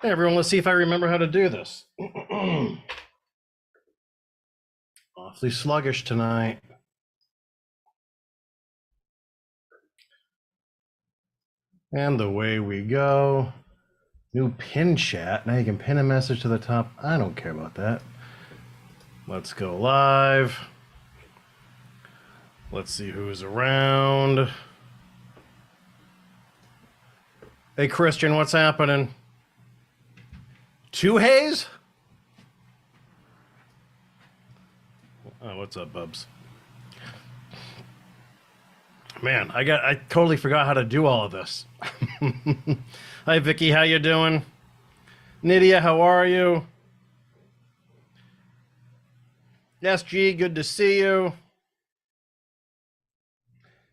Hey everyone, let's see if I remember how to do this. Awfully sluggish tonight. And away we go. New pin chat. Now you can pin a message to the top. I don't care about that. Let's go live. Let's see who's around. Hey Christian, what's happening? Two Haze? Oh, what's up, Bubs? Man, I totally forgot how to do all of this. Hi Vicky, how you doing? Nydia, how are you? SG, good to see you.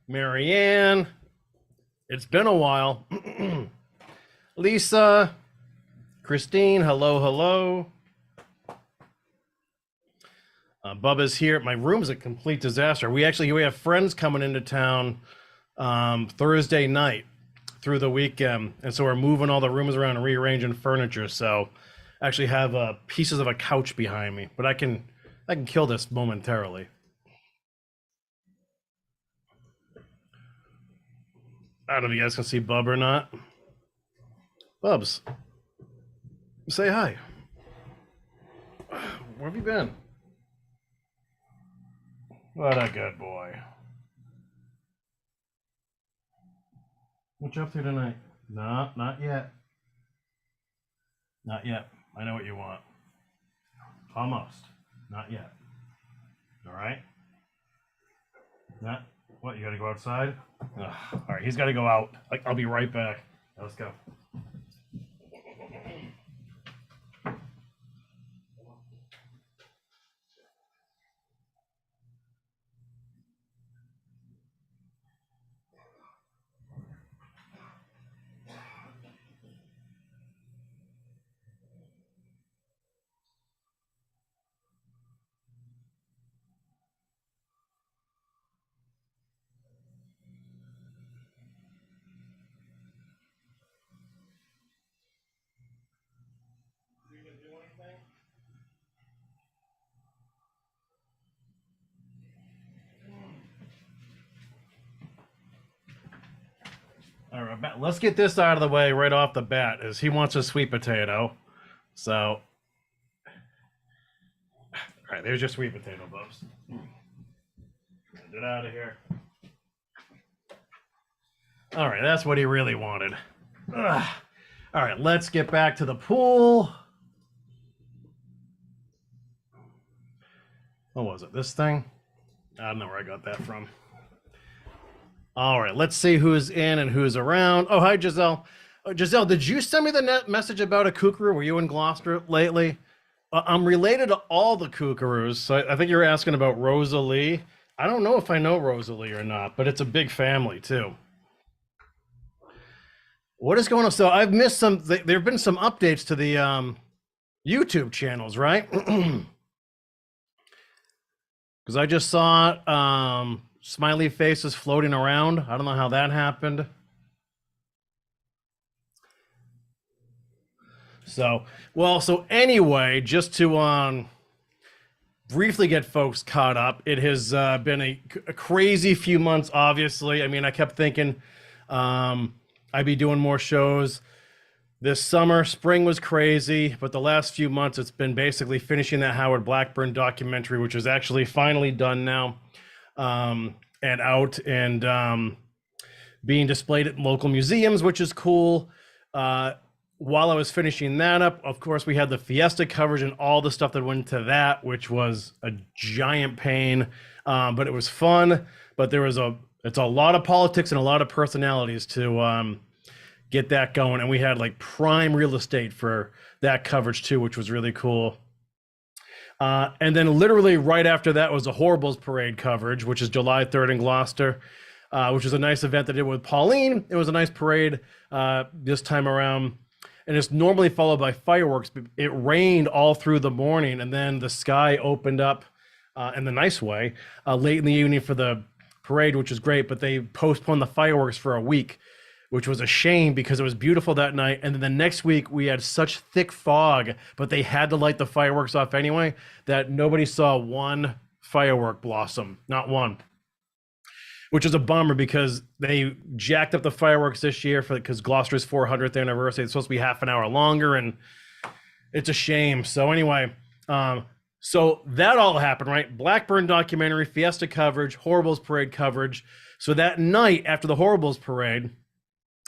Marianne, it's been a while. Lisa, Christine, hello, hello. Bubba's here. My room's a complete disaster. We have friends coming into town Thursday night through the weekend, and so we're moving all the rooms around and rearranging furniture. So I actually have pieces of a couch behind me, but I can kill this momentarily. I don't know if you guys can see Bub or not. Bubs, say hi. Where have you been? What a good boy. What you up to tonight? No, not yet. Not yet. I know what you want. Almost. Not yet. All right? Not. What, you gotta go outside? Ugh. All right, he's gotta go out. I'll be right back. Let's go. All right, let's get this out of the way right off the bat, as he wants a sweet potato. So, all right, there's your sweet potato, Bubs. Get it out of here. All right, that's what he really wanted. Ugh. All right, let's get back to the pool. What was it? This thing? I don't know where I got that from. All right, let's see who's in and who's around. Oh, hi, Giselle. Giselle, did you send me the message about a kookaroo? Were you in Gloucester lately? I'm related to all the kookaroos, so I think you're asking about Rosalie. I don't know if I know Rosalie or not, but it's a big family, too. What is going on? So I've missed some. There have been some updates to the YouTube channels, right? Because I just saw smiley faces floating around. I don't know how that happened. So anyway, just to briefly get folks caught up, it has been a crazy few months, obviously. I mean, I kept thinking I'd be doing more shows this summer. Spring was crazy, but the last few months, it's been basically finishing that Howard Blackburn documentary, which is actually finally done now. And out and being displayed at local museums, which is cool. While I was finishing that up, of course, we had the Fiesta coverage and all the stuff that went into that, which was a giant pain, but it was fun. But it's a lot of politics and a lot of personalities to get that going. And we had like prime real estate for that coverage too, which was really cool. And then literally right after that was the Horribles Parade coverage, which is July 3rd in Gloucester, which is a nice event that I did with Pauline. It was a nice parade this time around. And it's normally followed by fireworks. But it rained all through the morning, and then the sky opened up in the nice way late in the evening for the parade, which is great. But they postponed the fireworks for a week. which was a shame because it was beautiful that night. And then the next week we had such thick fog, but they had to light the fireworks off anyway, that nobody saw one firework blossom, not one, which is a bummer because they jacked up the fireworks this year because Gloucester's 400th anniversary. It's supposed to be half an hour longer, and it's a shame. So anyway, so that all happened, right? Blackburn documentary, Fiesta coverage, Horribles parade coverage. So that night after the Horribles parade,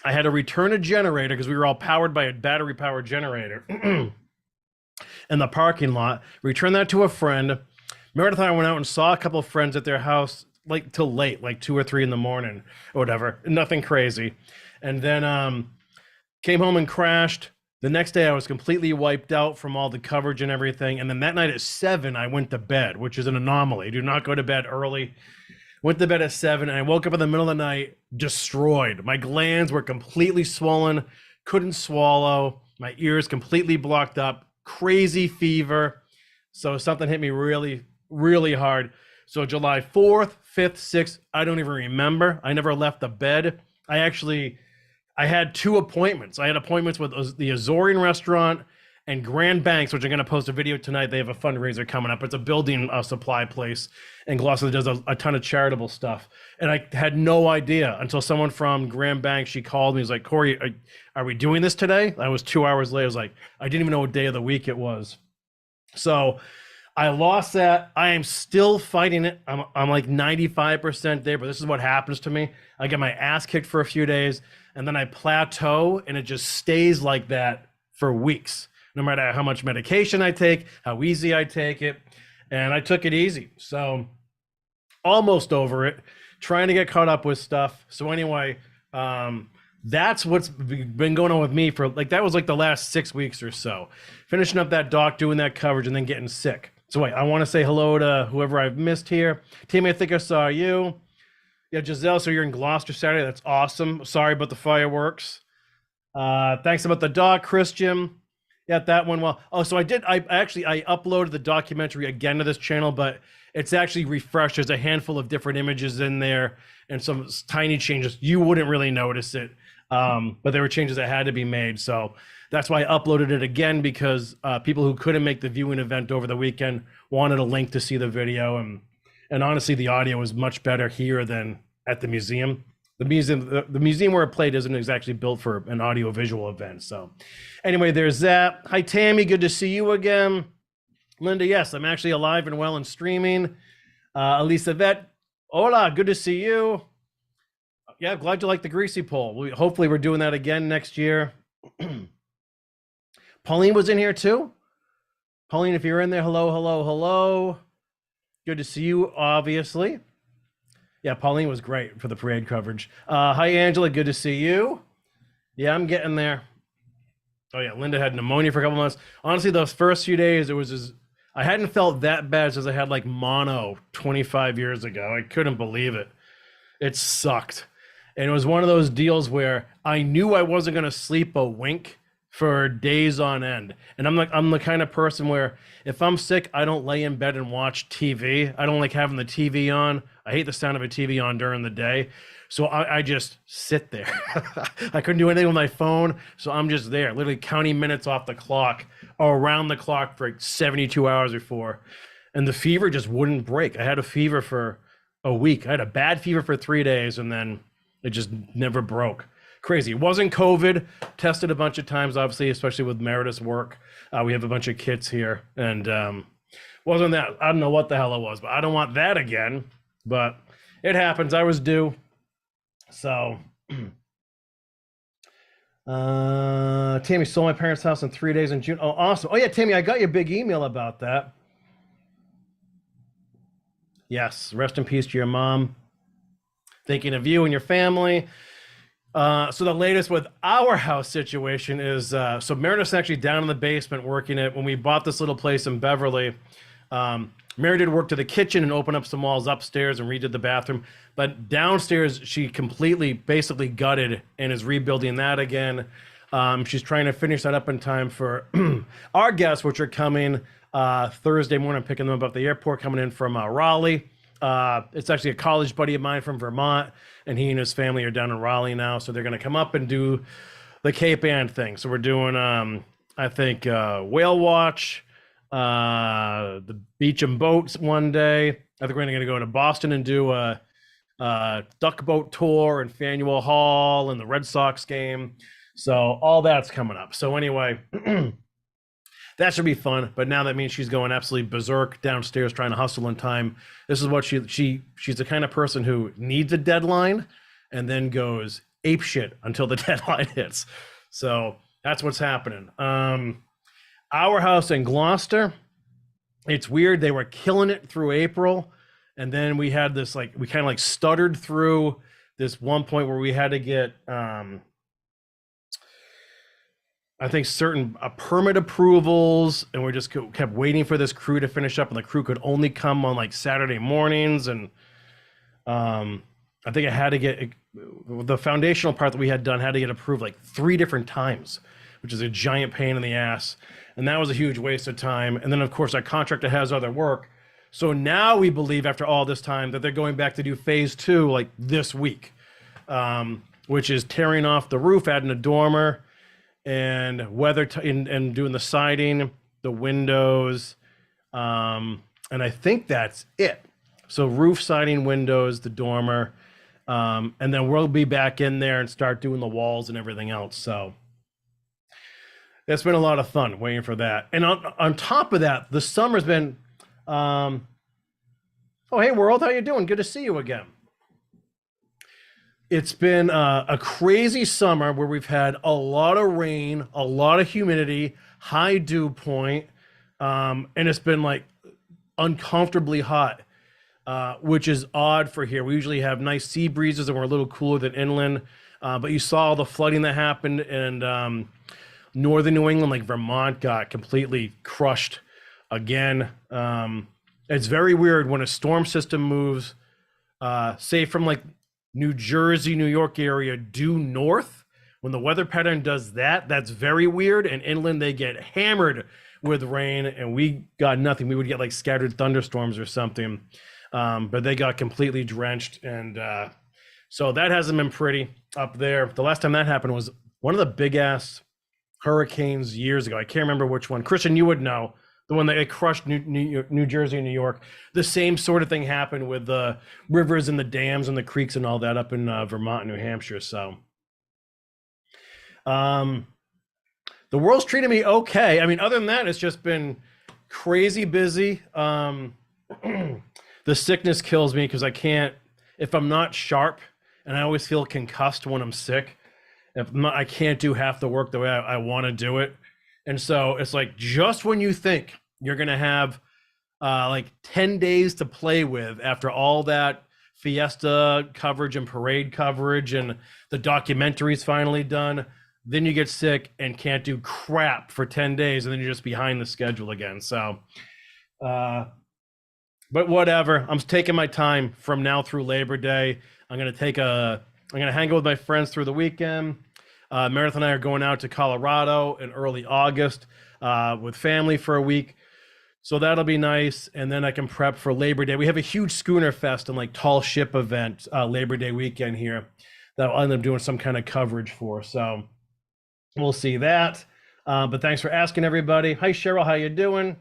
I had to return a generator because we were all powered by a battery powered generator in the parking lot. Return that to a friend. Meredith and I went out and saw a couple of friends at their house like till late, like 2 or 3 in the morning or whatever. Nothing crazy. And then came home and crashed. The next day I was completely wiped out from all the coverage and everything. And then that night at 7, I went to bed, which is an anomaly. Do not go to bed early. Went to bed at 7 and I woke up in the middle of the night destroyed. My glands were completely swollen, couldn't swallow. My ears completely blocked up, crazy fever. So something hit me really, really hard. So July 4th, 5th, 6th, I don't even remember. I never left the bed. I had 2 appointments. I had appointments with the Azorian restaurant and Grand Banks, which I'm going to post a video tonight. They have a fundraiser coming up. It's a building supply place in Gloucester that does a ton of charitable stuff. And I had no idea until someone from Grand Banks, she called me. He was like, Corey, are we doing this today? I was 2 hours late. I was like, I didn't even know what day of the week it was. So I lost that. I am still fighting it. I'm like 95% there, but this is what happens to me. I get my ass kicked for a few days and then I plateau and it just stays like that for weeks. No matter how much medication I take, how easy I take it. And I took it easy. So almost over it, trying to get caught up with stuff. So anyway, that's what's been going on with me for like, that was like the last 6 weeks or so. Finishing up that doc, doing that coverage, and then getting sick. So wait, I want to say hello to whoever I've missed here. Tammy, I think I saw you. Yeah, Giselle, so you're in Gloucester Saturday. That's awesome. Sorry about the fireworks. Thanks about the doc, Christian. Yeah, that one. Well, oh, so I uploaded the documentary again to this channel, but it's actually refreshed. There's a handful of different images in there and some tiny changes. You wouldn't really notice it, but there were changes that had to be made. So that's why I uploaded it again, because people who couldn't make the viewing event over the weekend wanted a link to see the video. And honestly, the audio was much better here than at the museum. The museum where it played isn't exactly built for an audio visual event. So anyway, there's that. Hi, Tammy. Good to see you again. Linda, yes, I'm actually alive and well and streaming. Elisa Vet, hola, good to see you. Yeah, glad you like the greasy pole. Hopefully we're doing that again next year. Pauline was in here too. Pauline, if you're in there, hello, hello, hello. Good to see you, obviously. Yeah, Pauline was great for the parade coverage. Hi, Angela. Good to see you. Yeah, I'm getting there. Oh, yeah. Linda had pneumonia for a couple months. Honestly, those first few days, I hadn't felt that bad since I had like mono 25 years ago. I couldn't believe it. It sucked. And it was one of those deals where I knew I wasn't going to sleep a wink for days on end. And I'm the kind of person where if I'm sick, I don't lay in bed and watch TV. I don't like having the TV on. I hate the sound of a TV on during the day. So I just sit there. I couldn't do anything with my phone. So I'm just there, literally counting minutes off the clock or around the clock for like 72 hours before. And the fever just wouldn't break. I had a fever for a week. I had a bad fever for 3 days and then it just never broke. Crazy. It wasn't COVID. Tested a bunch of times, obviously, especially with Meredith's work. We have a bunch of kits here, and wasn't that? I don't know what the hell it was, but I don't want that again. But it happens. I was due. So, Tammy sold my parents' house in 3 days in June. Oh, awesome. Oh yeah, Tammy, I got your big email about that. Yes. Rest in peace to your mom. Thinking of you and your family. So the latest with our house situation is, so Meredith's actually down in the basement working it. When we bought this little place in Beverly, Meredith worked to the kitchen and opened up some walls upstairs and redid the bathroom. But downstairs, she basically gutted and is rebuilding that again. She's trying to finish that up in time for our guests, which are coming Thursday morning, picking them up at the airport, coming in from Raleigh. It's actually a college buddy of mine from Vermont, and he and his family are down in Raleigh now, so they're going to come up and do the Cape Ann thing. So we're doing, I think, whale watch, the beach and boats one day. I think we're going to go to Boston and do a duck boat tour and Faneuil Hall and the Red Sox game. So all that's coming up. So anyway, that should be fun. But now that means she's going absolutely berserk downstairs trying to hustle in time. This is what she's the kind of person who needs a deadline and then goes ape shit until the deadline hits. So that's what's happening. Our house in Gloucester, it's weird. They were killing it through April. And then we had this, like, we kind of like stuttered through this one point where we had to get, I think certain permit approvals, and we just kept waiting for this crew to finish up, and the crew could only come on like Saturday mornings. And I think I had to get the foundational part that we had done had to get approved like 3 different times, which is a giant pain in the ass. And that was a huge waste of time. And then of course our contractor has other work. So now we believe after all this time that they're going back to do phase 2 like this week, which is tearing off the roof, adding a dormer, and and doing the siding, the windows, and I think that's it. So roof, siding, windows, the dormer, and then we'll be back in there and start doing the walls and everything else. So that's been a lot of fun waiting for that. And on top of that, the summer's been, oh, hey world, how you doing? Good to see you again. It's been a crazy summer where we've had a lot of rain, a lot of humidity, high dew point, and it's been like uncomfortably hot, which is odd for here. We usually have nice sea breezes and we're a little cooler than inland, but you saw the flooding that happened in northern New England, like Vermont got completely crushed again. It's very weird when a storm system moves, say from like New Jersey, New York area due north. When the weather pattern does that, that's very weird. And inland, they get hammered with rain, and we got nothing. We would get like scattered thunderstorms or something, but they got completely drenched. And so that hasn't been pretty up there. The last time that happened was one of the big ass hurricanes years ago. I can't remember which one. Christian, you would know. The one that crushed New Jersey and New York. The same sort of thing happened with the rivers and the dams and the creeks and all that up in Vermont and New Hampshire. So the world's treating me okay. I mean, other than that, it's just been crazy busy. The sickness kills me because I can't, if I'm not sharp, and I always feel concussed when I'm sick, I can't do half the work the way I want to do it. And so it's like just when you think you're going to have like 10 days to play with after all that fiesta coverage and parade coverage and the documentary's finally done, then you get sick and can't do crap for 10 days, and then you're just behind the schedule again. So, but whatever. I'm taking my time from now through Labor Day. I'm going to hang out with my friends through the weekend. Meredith and I are going out to Colorado in early August with family for a week. So that'll be nice. And then I can prep for Labor Day. We have a huge schooner fest and like tall ship event Labor Day weekend here that I'll end up doing some kind of coverage for. So we'll see that. But thanks for asking, everybody. Hi, Cheryl. How you doing?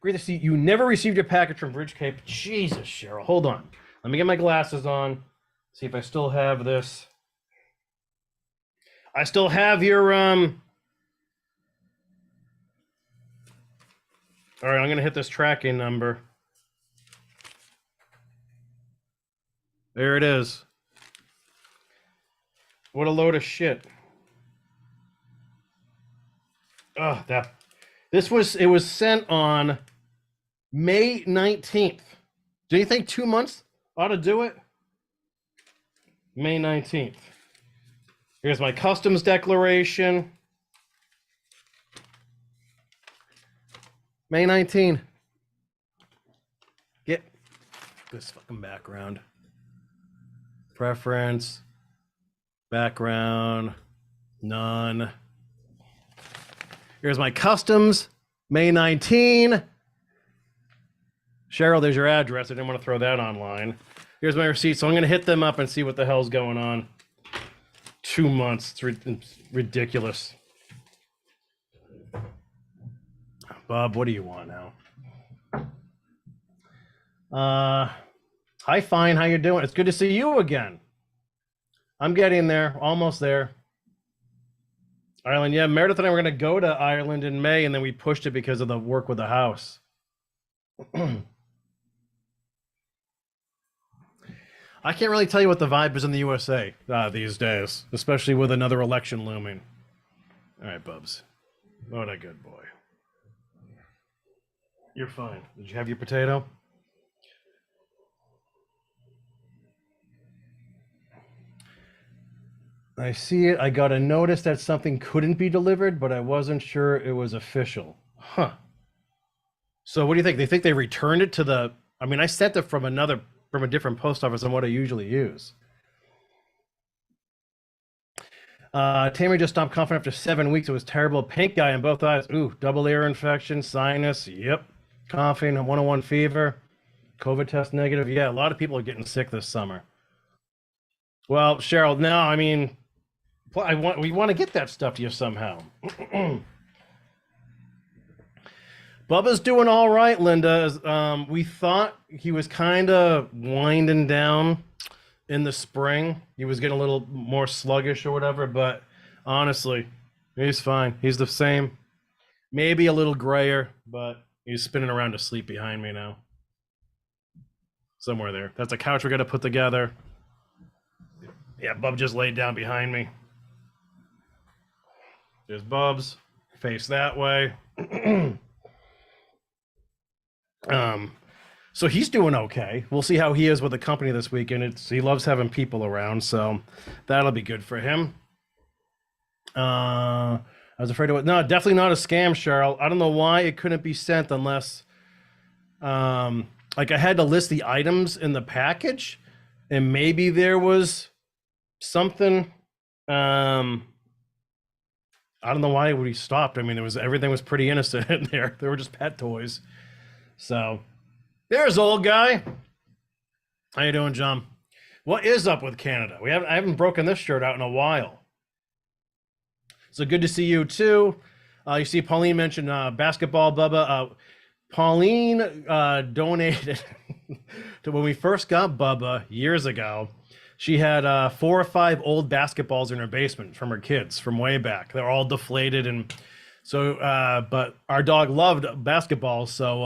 Great to see you. You never received your package from Bridge Cape. Jesus, Cheryl. Hold on. Let me get my glasses on. See if I still have this. I still have your, all right, I'm going to hit this tracking number. There it is. What a load of shit. Oh, it was sent on May 19th. Do you think 2 months ought to do it? May 19th. Here's my customs declaration. May 19. Get this fucking background. Preference. Background. None. Here's my customs. May 19. Cheryl, there's your address. I didn't want to throw that online. Here's my receipt. So I'm going to hit them up and see what the hell's going on. 2 months. It's ridiculous. Bob, what do you want now? Hi, Fine. How you doing? It's good to see you again. I'm getting there. Almost there. Ireland. Yeah, Meredith and I were going to go to Ireland in May, and then we pushed it because of the work with the house. I can't really tell you what the vibe is in the USA these days, especially with another election looming. All right, Bubs. What a good boy. You're fine. Did you have your potato? I see it. I got a notice that something couldn't be delivered, but I wasn't sure it was official. Huh. So what do you think? They think they returned it to the... I mean, I sent it from a different post office than what I usually use. Tammy just stopped coughing after 7 weeks. It was terrible. Pink eye in both eyes. Ooh, double ear infection, sinus. Yep. Coughing, 101 fever. COVID test negative. Yeah, a lot of people are getting sick this summer. Well, Cheryl, no, I mean, we want to get that stuff to you somehow. Bubba's doing all right, Linda. We thought he was kind of winding down in the spring. He was getting a little more sluggish or whatever, but honestly, he's fine. He's the same. Maybe a little grayer, but he's spinning around to sleep behind me now. Somewhere there. That's a couch we're going to put together. Yeah, Bub just laid down behind me. There's Bubs. Face that way. So he's doing okay. We'll see how he is with the company this weekend. He loves having people around, so that'll be good for him. I was afraid of it. No, definitely not a scam, Cheryl. I don't know why it couldn't be sent unless, like I had to list the items in the package, and maybe there was something. I don't know why we stopped. I mean, everything was pretty innocent in there. They were just pet toys. So there's old guy. How you doing, John? What is up with Canada? I haven't broken this shirt out in a while. So good to see you too. You see Pauline mentioned basketball, Bubba. Pauline donated to when we first got Bubba years ago. She had 4 or 5 old basketballs in her basement from her kids from way back. They're all deflated, and so but our dog loved basketball, so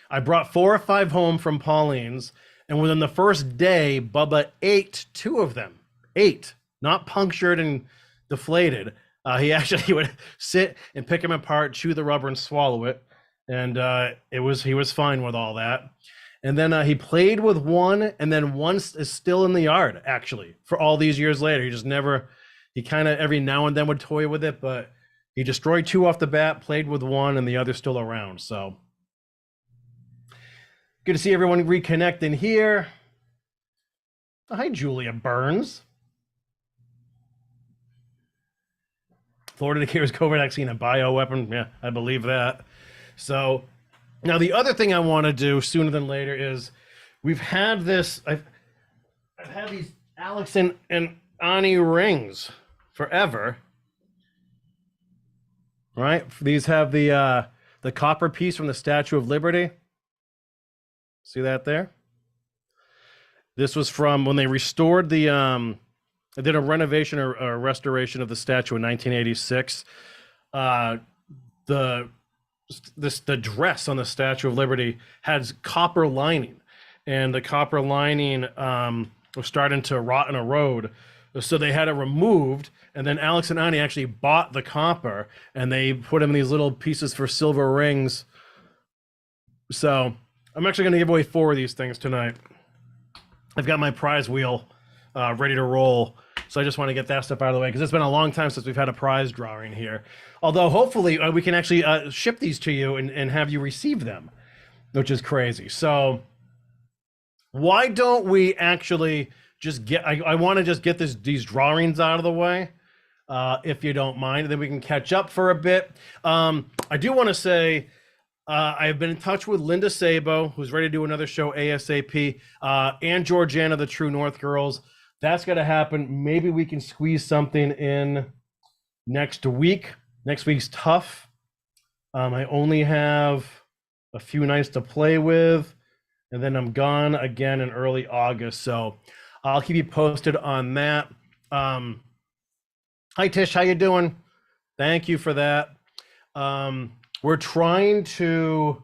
I brought 4 or 5 home from Pauline's, and within the first day, Bubba ate 2 of them. 8, not punctured and deflated. He would sit and pick them apart, chew the rubber, and swallow it, and he was fine with all that. And then he played with one, and then one is still in the yard, actually, for all these years later. He kind of every now and then would toy with it, but he destroyed 2 off the bat, played with one, and the other's still around. So good to see everyone reconnecting here. Hi, Julia Burns. Florida declares COVID vaccine a bioweapon. Yeah, I believe that. So now the other thing I want to do sooner than later is we've had this. I've had these Alex and Ani rings forever. Right? These have the copper piece from the Statue of Liberty. See that there? This was from when they restored they did a renovation or restoration of the statue in 1986. The dress on the Statue of Liberty has copper lining, and the copper lining was starting to rot and erode. So they had it removed, and then Alex and Ani actually bought the copper, and they put them in these little pieces for silver rings. So I'm actually going to give away 4 of these things tonight. I've got my prize wheel ready to roll. So I just want to get that stuff out of the way because it's been a long time since we've had a prize drawing here. Although hopefully we can actually ship these to you and have you receive them, which is crazy. So why don't we actually just I want to just get these drawings out of the way, if you don't mind, and then we can catch up for a bit. I do want to say I've been in touch with Linda Sabo, who's ready to do another show ASAP, and Georgiana, the True North Girls. That's going to happen. Maybe we can squeeze something in next week. Next week's tough. I only have a few nights to play with, and then I'm gone again in early August. So I'll keep you posted on that. Hi, Tish. How you doing? Thank you for that. We're trying to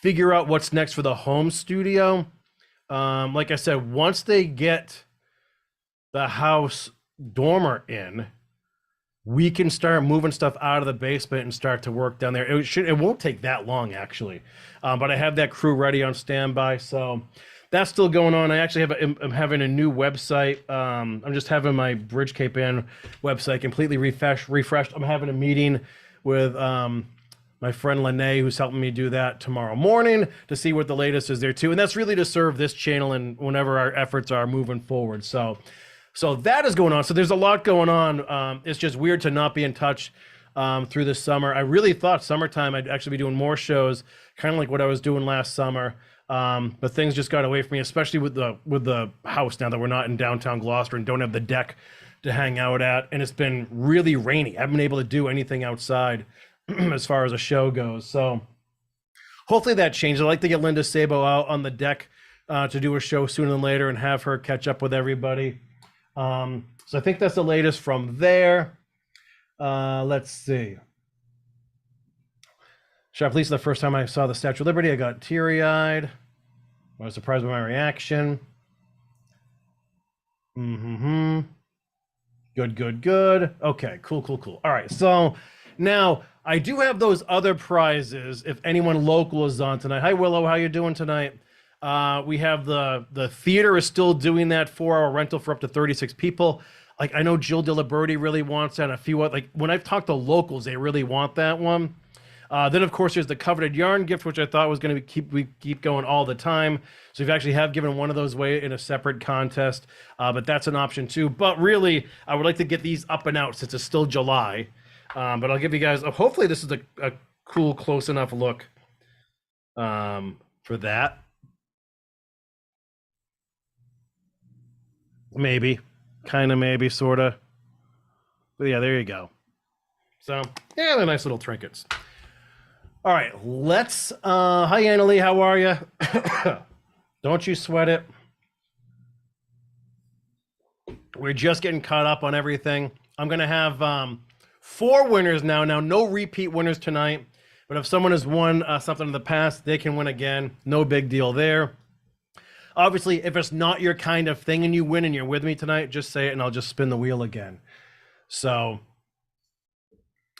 figure out what's next for the home studio. Like I said, once they get the house dormer in, we can start moving stuff out of the basement and start to work down there. It won't take that long, actually. But I have that crew ready on standby, so that's still going on. I actually I'm having a new website. I'm just having my Bridge Cape Inn website completely refreshed. I'm having a meeting with my friend Lene, who's helping me do that tomorrow morning to see what the latest is there too. And that's really to serve this channel and whenever our efforts are moving forward. So that is going on. So there's a lot going on. It's just weird to not be in touch through the summer. I really thought summertime I'd actually be doing more shows, kind of like what I was doing last summer. But things just got away from me, especially with the house now that we're not in downtown Gloucester and don't have the deck to hang out at. And it's been really rainy. I haven't been able to do anything outside as far as a show goes. So hopefully that changes. I'd like to get Linda Sabo out on the deck to do a show sooner than later and have her catch up with everybody. So I think that's the latest from there. Let's see. Shop Lisa, the first time I saw the Statue of Liberty, I got teary-eyed. I was surprised by my reaction. Good. Okay, cool. All right, so now I do have those other prizes if anyone local is on tonight. Hi, Willow, how you doing tonight? We have the theater is still doing that 4-hour rental for up to 36 people. Like, I know Jill Diliberti really wants that, and a few other, like, when I've talked to locals, they really want that one. Then, of course, there's the coveted yarn gift, which I thought was going to keep going all the time. So we actually have given one of those away in a separate contest, but that's an option too. But really, I would like to get these up and out since it's still July. But I'll give you guys, hopefully this is a cool, close enough look for that. Maybe, kind of, maybe, sort of. But yeah, there you go. So, yeah, they're nice little trinkets. All right, let's, hi, Annalie, how are you? Don't you sweat it. We're just getting caught up on everything. I'm going to have 4 winners now. Now, no repeat winners tonight, but if someone has won something in the past, they can win again. No big deal there. Obviously, if it's not your kind of thing and you win and you're with me tonight, just say it and I'll just spin the wheel again. So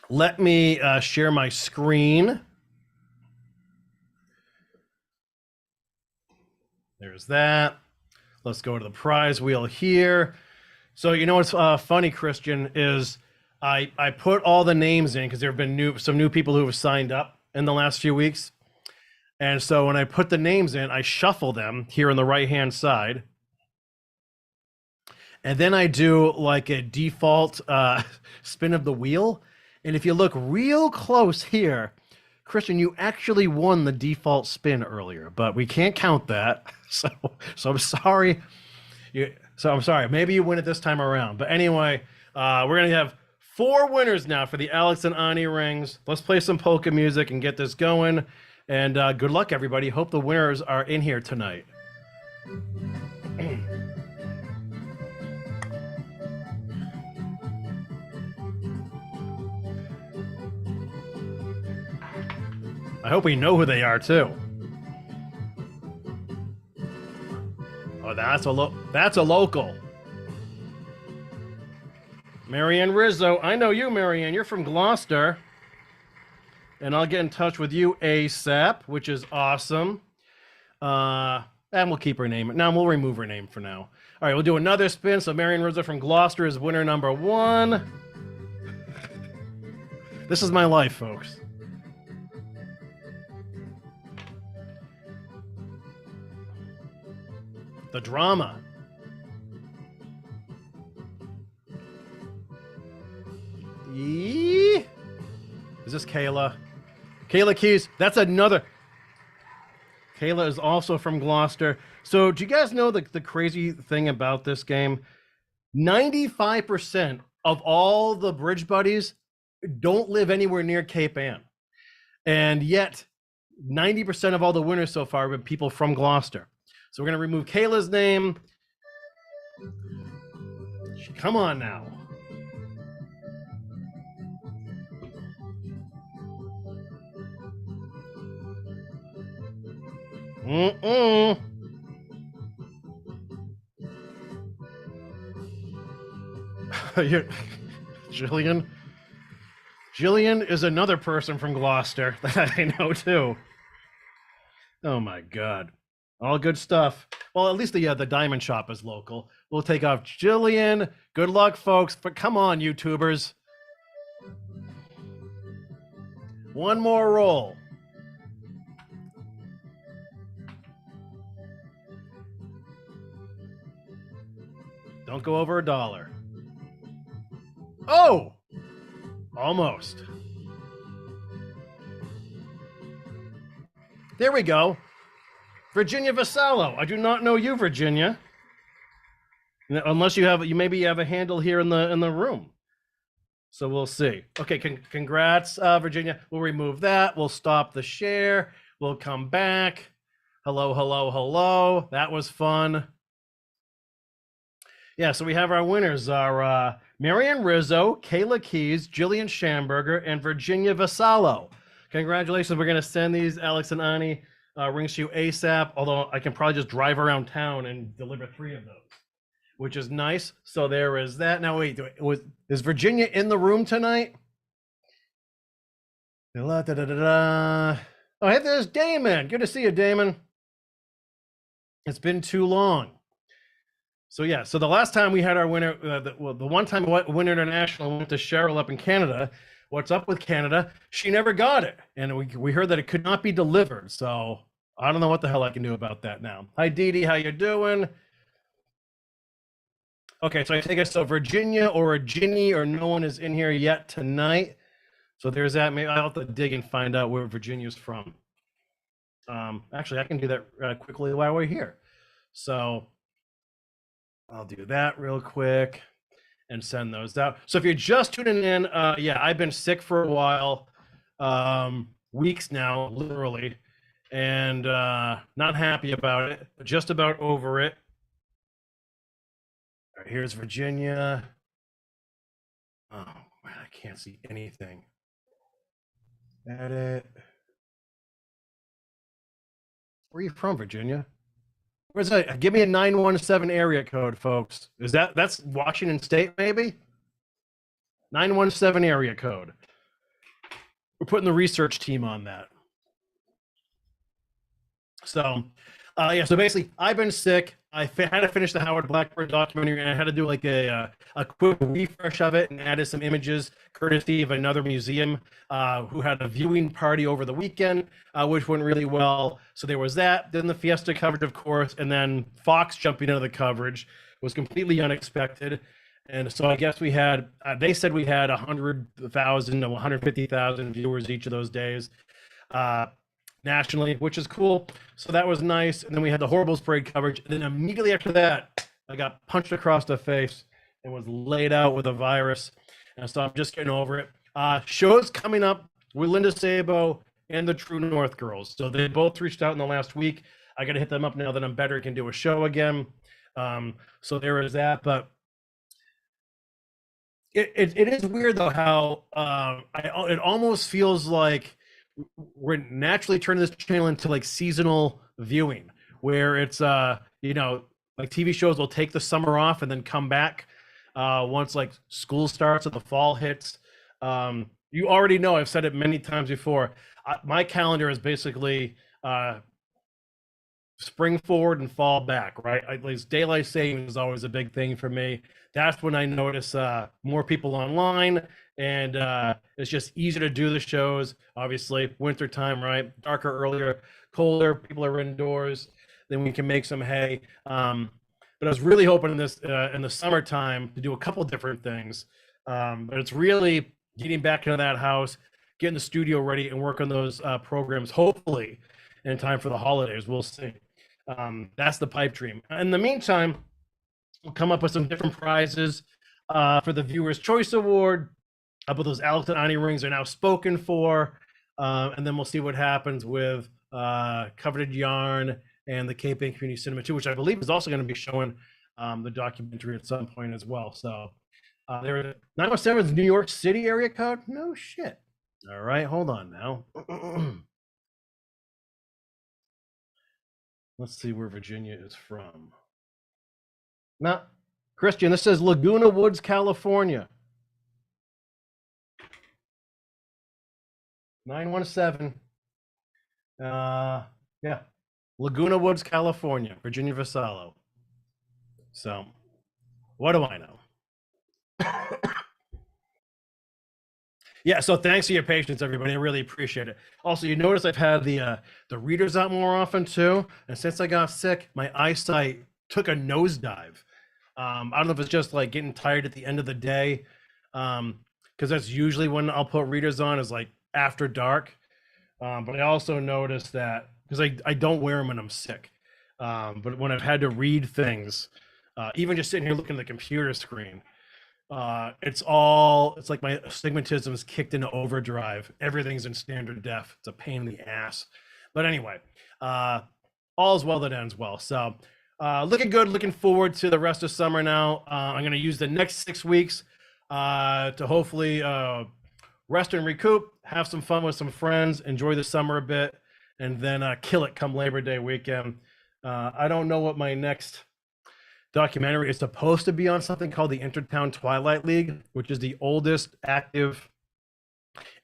let me share my screen. There's that. Let's go to the prize wheel here. So you know what's funny, Christian, is I put all the names in because there have been some new people who have signed up in the last few weeks. And so when I put the names in, I shuffle them here on the right-hand side. And then I do like a default spin of the wheel. And if you look real close here, Christian, you actually won the default spin earlier, but we can't count that. So I'm sorry. I'm sorry. Maybe you win it this time around. But anyway, we're going to have 4 winners now for the Alex and Ani rings. Let's play some polka music and get this going. And good luck, everybody. Hope the winners are in here tonight. I hope we know who they are too. Oh, that's a local. Marianne Rizzo. I know you, Marianne. You're from Gloucester. And I'll get in touch with you ASAP, which is awesome. And we'll keep her name. Now we'll remove her name for now. All right, we'll do another spin. So Marianne Rizzo from Gloucester is winner number 1. This is my life, folks. The drama. Is this Kayla? Kayla Keys. That's another. Kayla is also from Gloucester. So do you guys know the crazy thing about this game? 95% of all the bridge buddies don't live anywhere near Cape Ann. And yet 90% of all the winners so far have been people from Gloucester. So we're going to remove Kayla's name. Come on now. Jillian. Jillian is another person from Gloucester that I know too. Oh my God. All good stuff. Well, at least the diamond shop is local. We'll take off Jillian. Good luck, folks. But come on, YouTubers. One more roll. Don't go over $1. Oh! Almost. There we go. Virginia Vasallo. I do not know you, Virginia. Unless you maybe have a handle here in the room. So we'll see. Okay, congrats, Virginia. We'll remove that. We'll stop the share. We'll come back. Hello, hello, hello. That was fun. Yeah, so we have our winners are Marianne Rizzo, Kayla Keys, Jillian Schamberger, and Virginia Vasallo. Congratulations. We're going to send these, Alex and Ani, rings to you ASAP, although I can probably just drive around town and deliver 3 of those, which is nice. So there is that. Now, wait, is Virginia in the room tonight? Oh, hey, there's Damon. Good to see you, Damon. It's been too long. So yeah, so the last time we had our winner, the one time Winner International went to Cheryl up in Canada. What's up with Canada? She never got it, and we heard that it could not be delivered. So I don't know what the hell I can do about that now. Hi, Dee Dee, how you doing? Okay, so I take it so Virginia or a Ginny or no one is in here yet tonight. So there's that. Maybe I'll have to dig and find out where Virginia's from. Actually, I can do that quickly while we're here. So I'll do that real quick and send those out. So if you're just tuning in, yeah, I've been sick for a while, weeks now, literally, and not happy about it, but just about over it. All right, here's Virginia. Oh man, I can't see anything. Edit. Where are you from, Virginia? Where's that? Give me a 917 area code, folks. That's Washington State, maybe? 917 area code. We're putting the research team on that. So, yeah, so basically, I've been sick. I had to finish the Howard Blackburn documentary, and I had to do like a quick refresh of it and added some images, courtesy of another museum who had a viewing party over the weekend, which went really well. So there was that. Then the Fiesta coverage, of course, and then Fox jumping into the coverage was completely unexpected. And so I guess we had, they said we had 100,000 to 150,000 viewers each of those days. Nationally, which is cool. So that was nice. And then we had the Horribles Parade coverage. And then immediately after that, I got punched across the face and was laid out with a virus. And so I'm just getting over it. Shows coming up with Linda Sabo and the True North Girls. So they both reached out in the last week. I got to hit them up now that I'm better, can do a show again. So there is that. But it is weird, though, how it almost feels like we're naturally turning this channel into like seasonal viewing, where it's you know, like TV shows will take the summer off and then come back once like school starts and the fall hits. You already know, I've said it many times before, my calendar is basically spring forward and fall back, right? At least daylight savings is always a big thing for me. That's when I notice more people online, and it's just easier to do the shows. Obviously, winter time, right? Darker, earlier, colder. People are indoors. Then we can make some hay. But I was really hoping in the summertime to do a couple different things. But it's really getting back into that house, getting the studio ready and work on those programs, hopefully in time for the holidays. We'll see. That's the pipe dream. In the meantime, we'll come up with some different prizes for the Viewers' Choice Award. But those Alex and Ani rings are now spoken for. And then we'll see what happens with Coveted Yarn and the Cape Ann Community Cinema 2, which I believe is also going to be showing the documentary at some point as well. So there, 907 is New York City area code? No shit. All right, hold on now. Let's see where Virginia is from. Now, Christian, this says Laguna Woods, California. 917. Yeah. Laguna Woods, California, Virginia Vassallo. So, what do I know? Yeah, so thanks for your patience, everybody. I really appreciate it. Also, you notice I've had the readers out more often too, and since I got sick, my eyesight took a nosedive. I don't know if it's just like getting tired at the end of the day, because that's usually when I'll put readers on, is like after dark. But I also noticed that because I don't wear them when I'm sick, but when I've had to read things, even just sitting here looking at the computer screen, it's like my astigmatism is kicked into overdrive. Everything's in standard def. It's a pain in the ass. But anyway, all's well that ends well. So looking good, looking forward to the rest of summer now. I'm going to use the next 6 weeks to hopefully rest and recoup, have some fun with some friends, enjoy the summer a bit, and then kill it come Labor Day weekend. I don't know what my next documentary is supposed to be on. Something called the Intertown Twilight League, which is the oldest active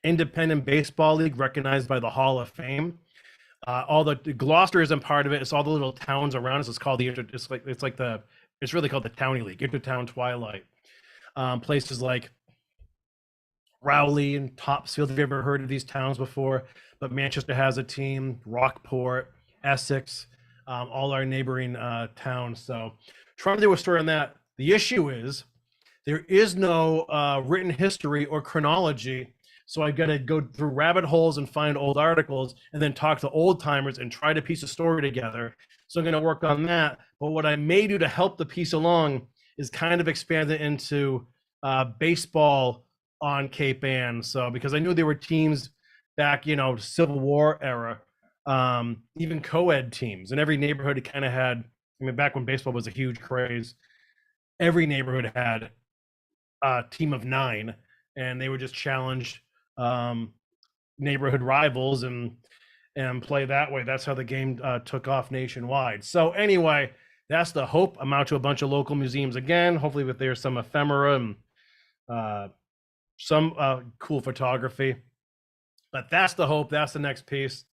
independent baseball league recognized by the Hall of Fame. All the Gloucester isn't part of it. It's all the little towns around us. It's called it's really called the Townie League, Intertown Twilight. Places like Rowley and Topsfield. Have you ever heard of these towns before? But Manchester has a team, Rockport, Essex, all our neighboring towns. So trying to do a story on that. The issue is there is no written history or chronology. So I've got to go through rabbit holes and find old articles and then talk to old timers and try to piece a story together. So I'm going to work on that. But what I may do to help the piece along is kind of expand it into baseball on Cape Ann. So because I knew there were teams back, Civil War era, even co-ed teams, and every neighborhood kind of had, back when baseball was a huge craze, every neighborhood had a team of 9, and they would just challenge neighborhood rivals and play that way. That's how the game took off nationwide. So anyway, that's the hope. I'm out to a bunch of local museums again, hopefully with there's some ephemera and some cool photography. But that's the hope. That's the next piece.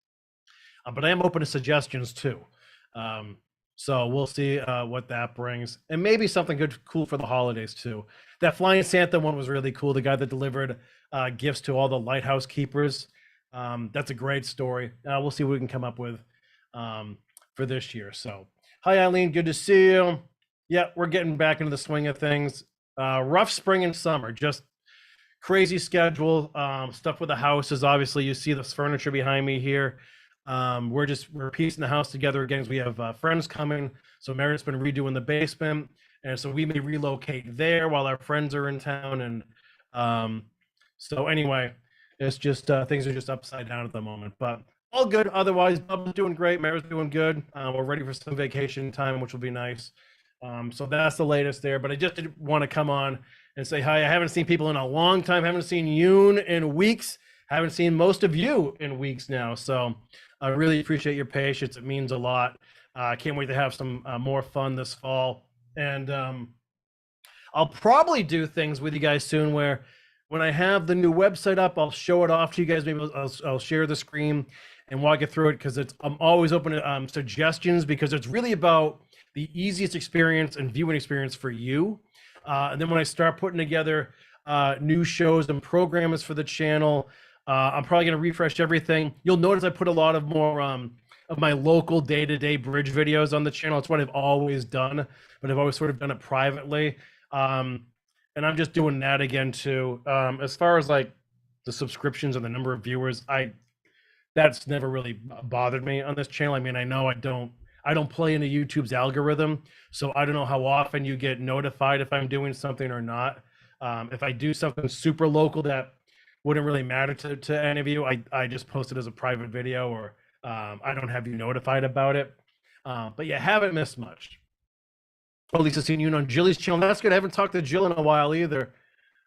But I am open to suggestions too. So we'll see what that brings, and maybe something good, cool for the holidays too. That Flying Santa one was really cool. The guy that delivered gifts to all the lighthouse keepers. That's a great story. We'll see what we can come up with for this year. So, hi Eileen, good to see you. Yeah, we're getting back into the swing of things. Rough spring and summer, just crazy schedule. Stuff with the houses. Obviously, you see this furniture behind me here. We're piecing the house together again as we have friends coming. So Meredith's been redoing the basement, and so we may relocate there while our friends are in town. And so anyway, it's just things are just upside down at the moment, but all good. Otherwise, Bubba's doing great. Meredith's doing good. We're ready for some vacation time, which will be nice. So that's the latest there. But I just did want to come on and say hi. I haven't seen people in a long time. Haven't seen Yoon in weeks. Haven't seen most of you in weeks now. So I really appreciate your patience. It means a lot. I can't wait to have some more fun this fall. And I'll probably do things with you guys soon where when I have the new website up, I'll show it off to you guys. Maybe I'll share the screen and walk you through it, because I'm always open to suggestions, because it's really about the easiest experience and viewing experience for you. And then when I start putting together new shows and programs for the channel, I'm probably going to refresh everything. You'll notice I put a lot of more of my local day-to-day bridge videos on the channel. It's what I've always done, but I've always sort of done it privately. And I'm just doing that again too. As far as like the subscriptions and the number of viewers. That's never really bothered me on this channel. I mean, I know I don't play into YouTube's algorithm, so I don't know how often you get notified if I'm doing something or not. If I do something super local that wouldn't really matter to any of you, I just post it as a private video, or I don't have you notified about it. But yeah, haven't missed much. Or at least I've seen you on Jilly's channel. That's good. I haven't talked to Jill in a while either.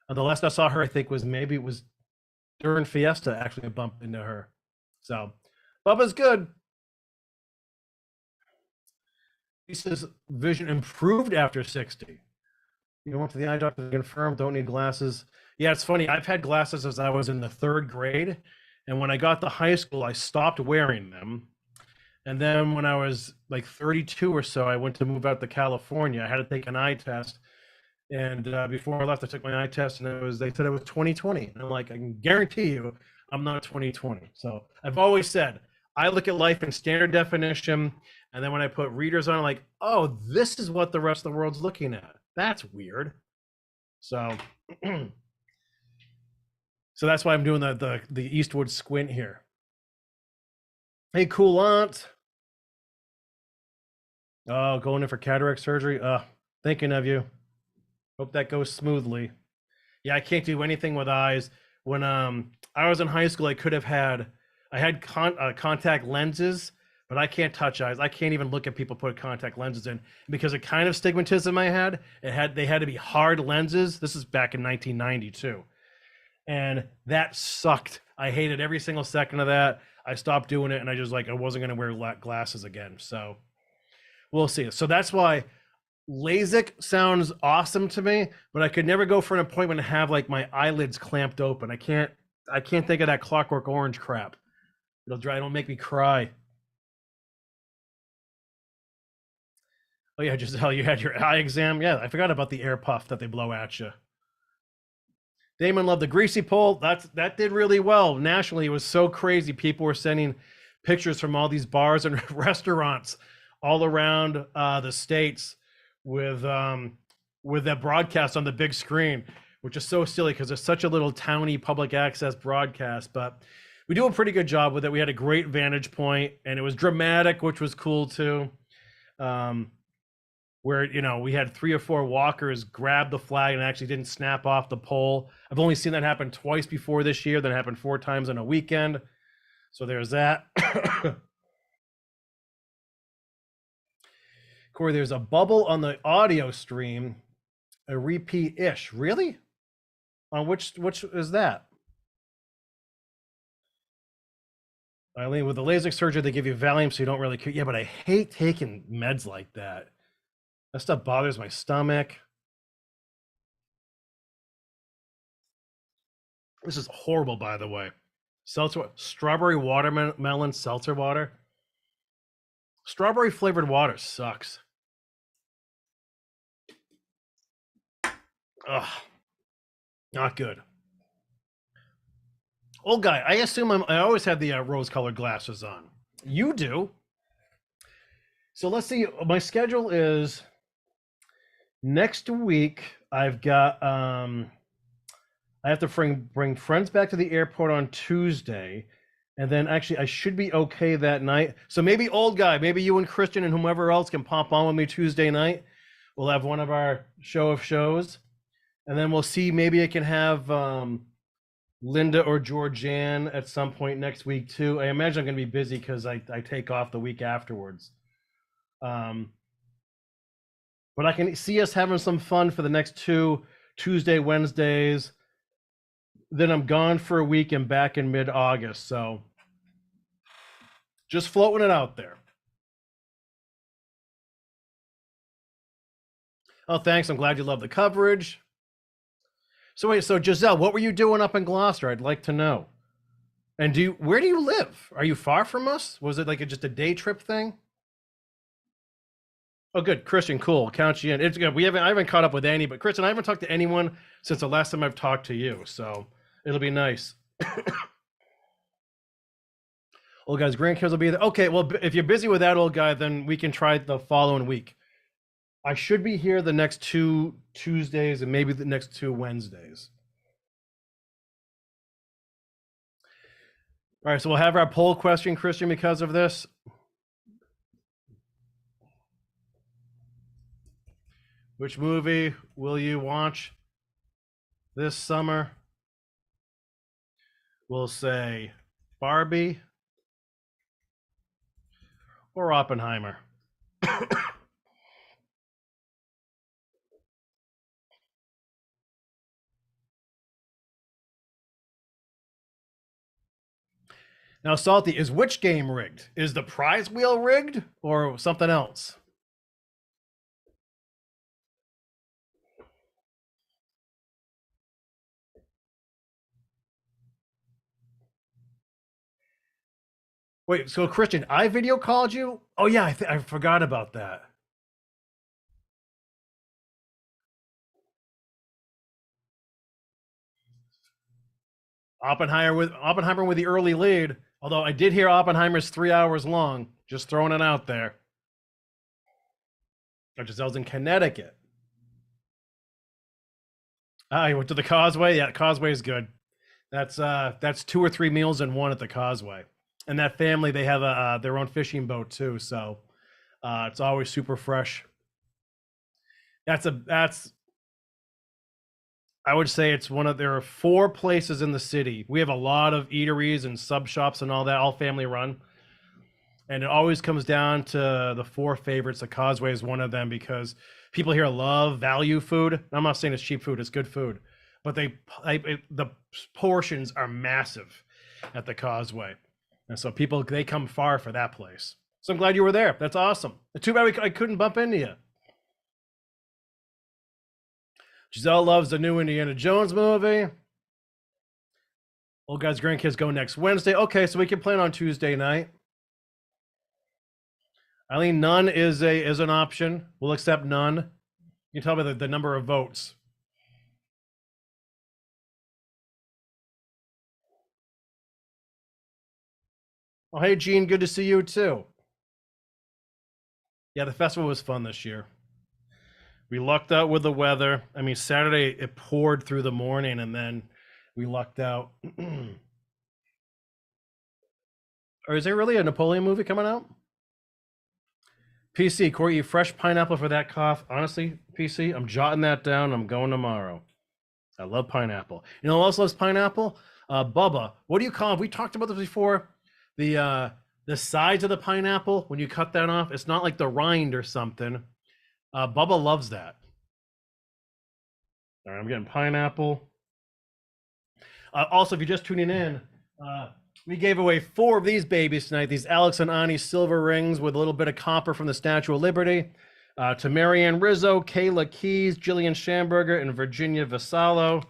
The last I saw her, I think, was maybe it was during Fiesta. Actually, I bumped into her. So, Bubba's good. He says vision improved after 60. You went to the eye doctor to confirm, don't need glasses. Yeah, it's funny. I've had glasses since I was in the 3rd grade. And when I got to high school, I stopped wearing them. And then when I was like 32 or so, I went to move out to California. I had to take an eye test. And before I left, I took my eye test, and they said it was 20/20. And I'm like, I can guarantee you I'm not 20/20. So I've always said, I look at life in standard definition. And then when I put readers on, I'm like, oh, this is what the rest of the world's looking at. That's weird. So, so that's why I'm doing the Eastwood squint here. Hey, cool aunt. Oh, going in for cataract surgery. Thinking of you. Hope that goes smoothly. Yeah, I can't do anything with eyes. When I was in high school, I had contact lenses, but I can't touch eyes. I can't even look at people put contact lenses in, because the kind of stigmatism I had, they had to be hard lenses. This is back in 1992. And that sucked. I hated every single second of that. I stopped doing it, and I wasn't going to wear glasses again. So we'll see. So that's why LASIK sounds awesome to me, but I could never go for an appointment and have like my eyelids clamped open. I can't think of that Clockwork Orange crap. It'll make me cry. Oh yeah, Giselle, you had your eye exam. Yeah, I forgot about the air puff that they blow at you. Damon loved the greasy pole. That did really well nationally. It was so crazy. People were sending pictures from all these bars and restaurants all around the states with that broadcast on the big screen, which is so silly because it's such a little towny public access broadcast. But we do a pretty good job with it. We had a great vantage point, and it was dramatic, which was cool too. Where we had 3 or 4 walkers grab the flag and actually didn't snap off the pole. I've only seen that happen twice before this year. That happened 4 times in a weekend. So there's that. Corey, there's a bubble on the audio stream, a repeat-ish. Really? On which is that? Eileen, with the LASIK surgery, they give you Valium so you don't really care. Yeah, but I hate taking meds like that. That stuff bothers my stomach. This is horrible, by the way. Strawberry watermelon seltzer water. Strawberry flavored water sucks. Ugh, not good. Old guy, I assume I always have the rose-colored glasses on. You do. So let's see. My schedule is next week. I've got I have to bring friends back to the airport on Tuesday, and then actually I should be okay that night. So maybe old guy, maybe you and Christian and whomever else can pop on with me Tuesday night. We'll have one of our show of shows, and then we'll see. Maybe I can have Linda or Georgianne at some point next week too. I imagine I'm going to be busy because I take off the week afterwards. But I can see us having some fun for the next 2 Tuesday, Wednesdays. Then I'm gone for a week and back in mid-August. So just floating it out there. Oh, thanks. I'm glad you love the coverage. So wait, so Giselle, what were you doing up in Gloucester? I'd like to know. And where do you live? Are you far from us? Was it like just a day trip thing? Oh, good, Christian, cool. Count you in. It's good. I haven't caught up with Annie, but Christian, I haven't talked to anyone since the last time I've talked to you, so it'll be nice. Old guy's grandkids will be there. Okay, well, if you're busy with that, old guy, then we can try the following week. I should be here the next 2 Tuesdays and maybe the next 2 Wednesdays. All right, so we'll have our poll question, Christian, because of this. Which movie will you watch this summer? We'll say Barbie or Oppenheimer. Now, Salty, is which game rigged? Is the prize wheel rigged or something else? Wait, so Christian, I video called you? Oh yeah, I forgot about that. Oppenheimer with the early lead. Although I did hear Oppenheimer's 3 hours long. Just throwing it out there. Giselle's in Connecticut. Ah, you went to the Causeway. Yeah, Causeway is good. That's 2 or 3 meals in one at the Causeway. And that family, they have their own fishing boat too, so it's always super fresh. That's I would say it's there are 4 places in the city. We have a lot of eateries and sub shops and all that, all family run. And it always comes down to the 4 favorites. The Causeway is one of them because people here love value food. I'm not saying it's cheap food, it's good food. But the portions are massive at the Causeway. And so they come far for that place. So I'm glad you were there. That's awesome. Too bad I couldn't bump into you. Giselle loves the new Indiana Jones movie. Old guys, grandkids go next Wednesday. Okay, so we can plan on Tuesday night. Eileen, none is an option. We'll accept none. You can tell me the number of votes. Oh, hey, Gene, good to see you too. Yeah, the festival was fun this year. We lucked out with the weather. I mean, Saturday it poured through the morning, and then we lucked out. Or is there really a Napoleon movie coming out? PC, Corey, eat fresh pineapple for that cough. Honestly, PC, I'm jotting that down. I'm going tomorrow. I love pineapple. You know who else loves pineapple? Bubba. What do you call it? We talked about this before. The sides of the pineapple, when you cut that off, it's not like the rind or something. Bubba loves that. All right, I'm getting pineapple. Also, if you're just tuning in, we gave away 4 of these babies tonight. These Alex and Ani silver rings with a little bit of copper from the Statue of Liberty. To Marianne Rizzo, Kayla Keys, Jillian Schamberger, and Virginia Vassallo.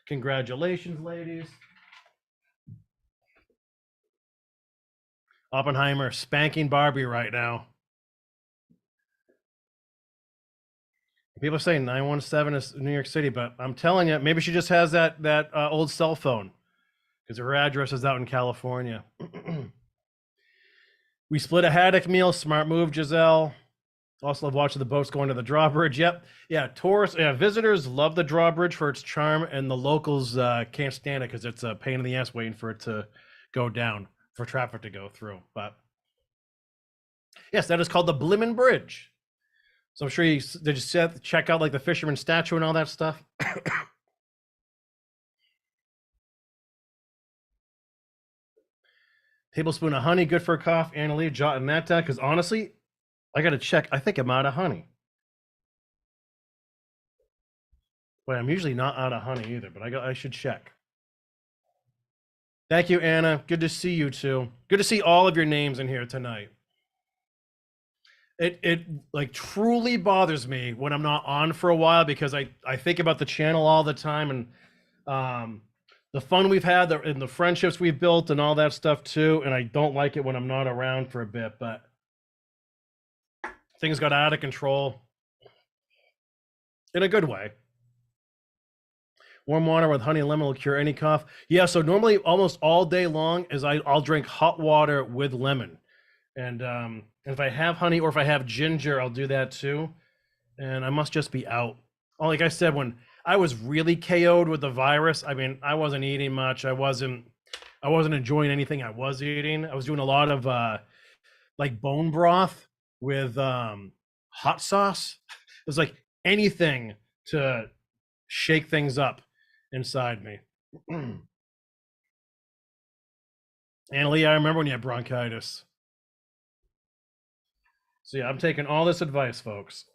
Congratulations, ladies. Oppenheimer spanking Barbie right now. People are saying 917 is New York City, but I'm telling you, maybe she just has that old cell phone because her address is out in California. We split a haddock meal. Smart move, Giselle. Also love watching the boats going to the drawbridge. Yep. Yeah, tourists, visitors love the drawbridge for its charm, and the locals can't stand it because it's a pain in the ass waiting for it to go down, for traffic to go through. But yes, that is called the Blimmin Bridge. So I'm sure did you check out like the fisherman statue and all that stuff? Tablespoon of honey, good for a cough. Annalie, jotting that down because honestly, I got to check. I think I'm out of honey. But I'm usually not out of honey either, but I should check. Thank you, Anna. Good to see you too. Good to see all of your names in here tonight. It like truly bothers me when I'm not on for a while because I think about the channel all the time and the fun we've had and the friendships we've built and all that stuff too. And I don't like it when I'm not around for a bit, but things got out of control in a good way. Warm water with honey and lemon will cure any cough. Yeah, so normally almost all day long is I'll drink hot water with lemon. And if I have honey or if I have ginger, I'll do that too. And I must just be out. Oh, like I said, when I was really KO'd with the virus, I mean, I wasn't eating much. I I wasn't enjoying anything I was eating. I was doing a lot of like bone broth with hot sauce. It was like anything to shake things up inside me. Annalie, I remember when you had bronchitis. So yeah, I'm taking all this advice, folks.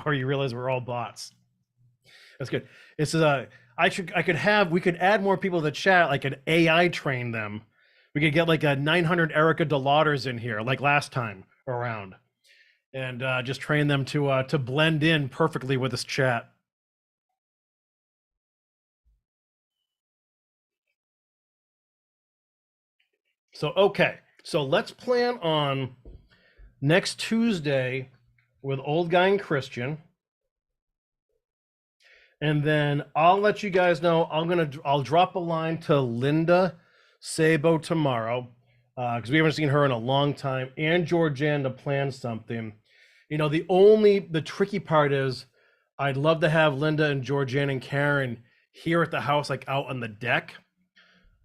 Or you realize we're all bots. That's good. It's we could add more people to the chat. I could AI train them. We could get like a 900 Erica Delauders in here, like last time around, and just train them to blend in perfectly with this chat. So okay, so let's plan on next Tuesday with Old Guy and Christian. And then I'll let you guys know. I'll drop a line to Linda Sabo tomorrow because we haven't seen her in a long time, and Georgianne to plan something. You know, the tricky part is I'd love to have Linda and Georgianne and Karen here at the house, like out on the deck.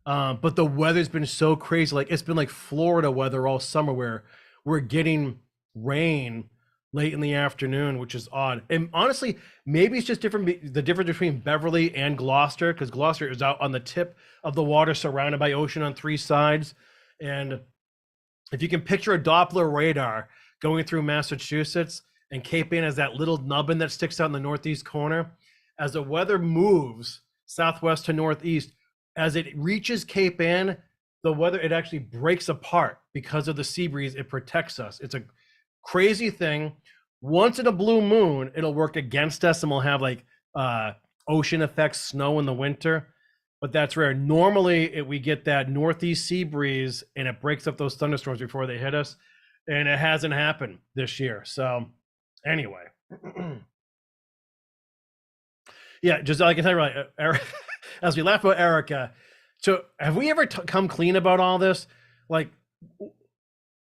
But the weather's been so crazy. Like it's been like Florida weather all summer where we're getting rain late in the afternoon, which is odd. And honestly, maybe it's just the difference between Beverly and Gloucester, because Gloucester is out on the tip of the water, surrounded by ocean on three sides. And if you can picture a Doppler radar going through Massachusetts, and Cape Ann has that little nubbin that sticks out in the northeast corner, as the weather moves southwest to northeast, as it reaches Cape Ann, the weather, it actually breaks apart because of the sea breeze. It protects us. It's a crazy thing. Once in a blue moon, it'll work against us and we'll have like ocean effects, snow in the winter, but that's rare. Normally we get that northeast sea breeze and it breaks up those thunderstorms before they hit us, and it hasn't happened this year. So anyway, yeah, just like I can tell you, right, as we laugh about Erica, so have we ever come clean about all this? Like,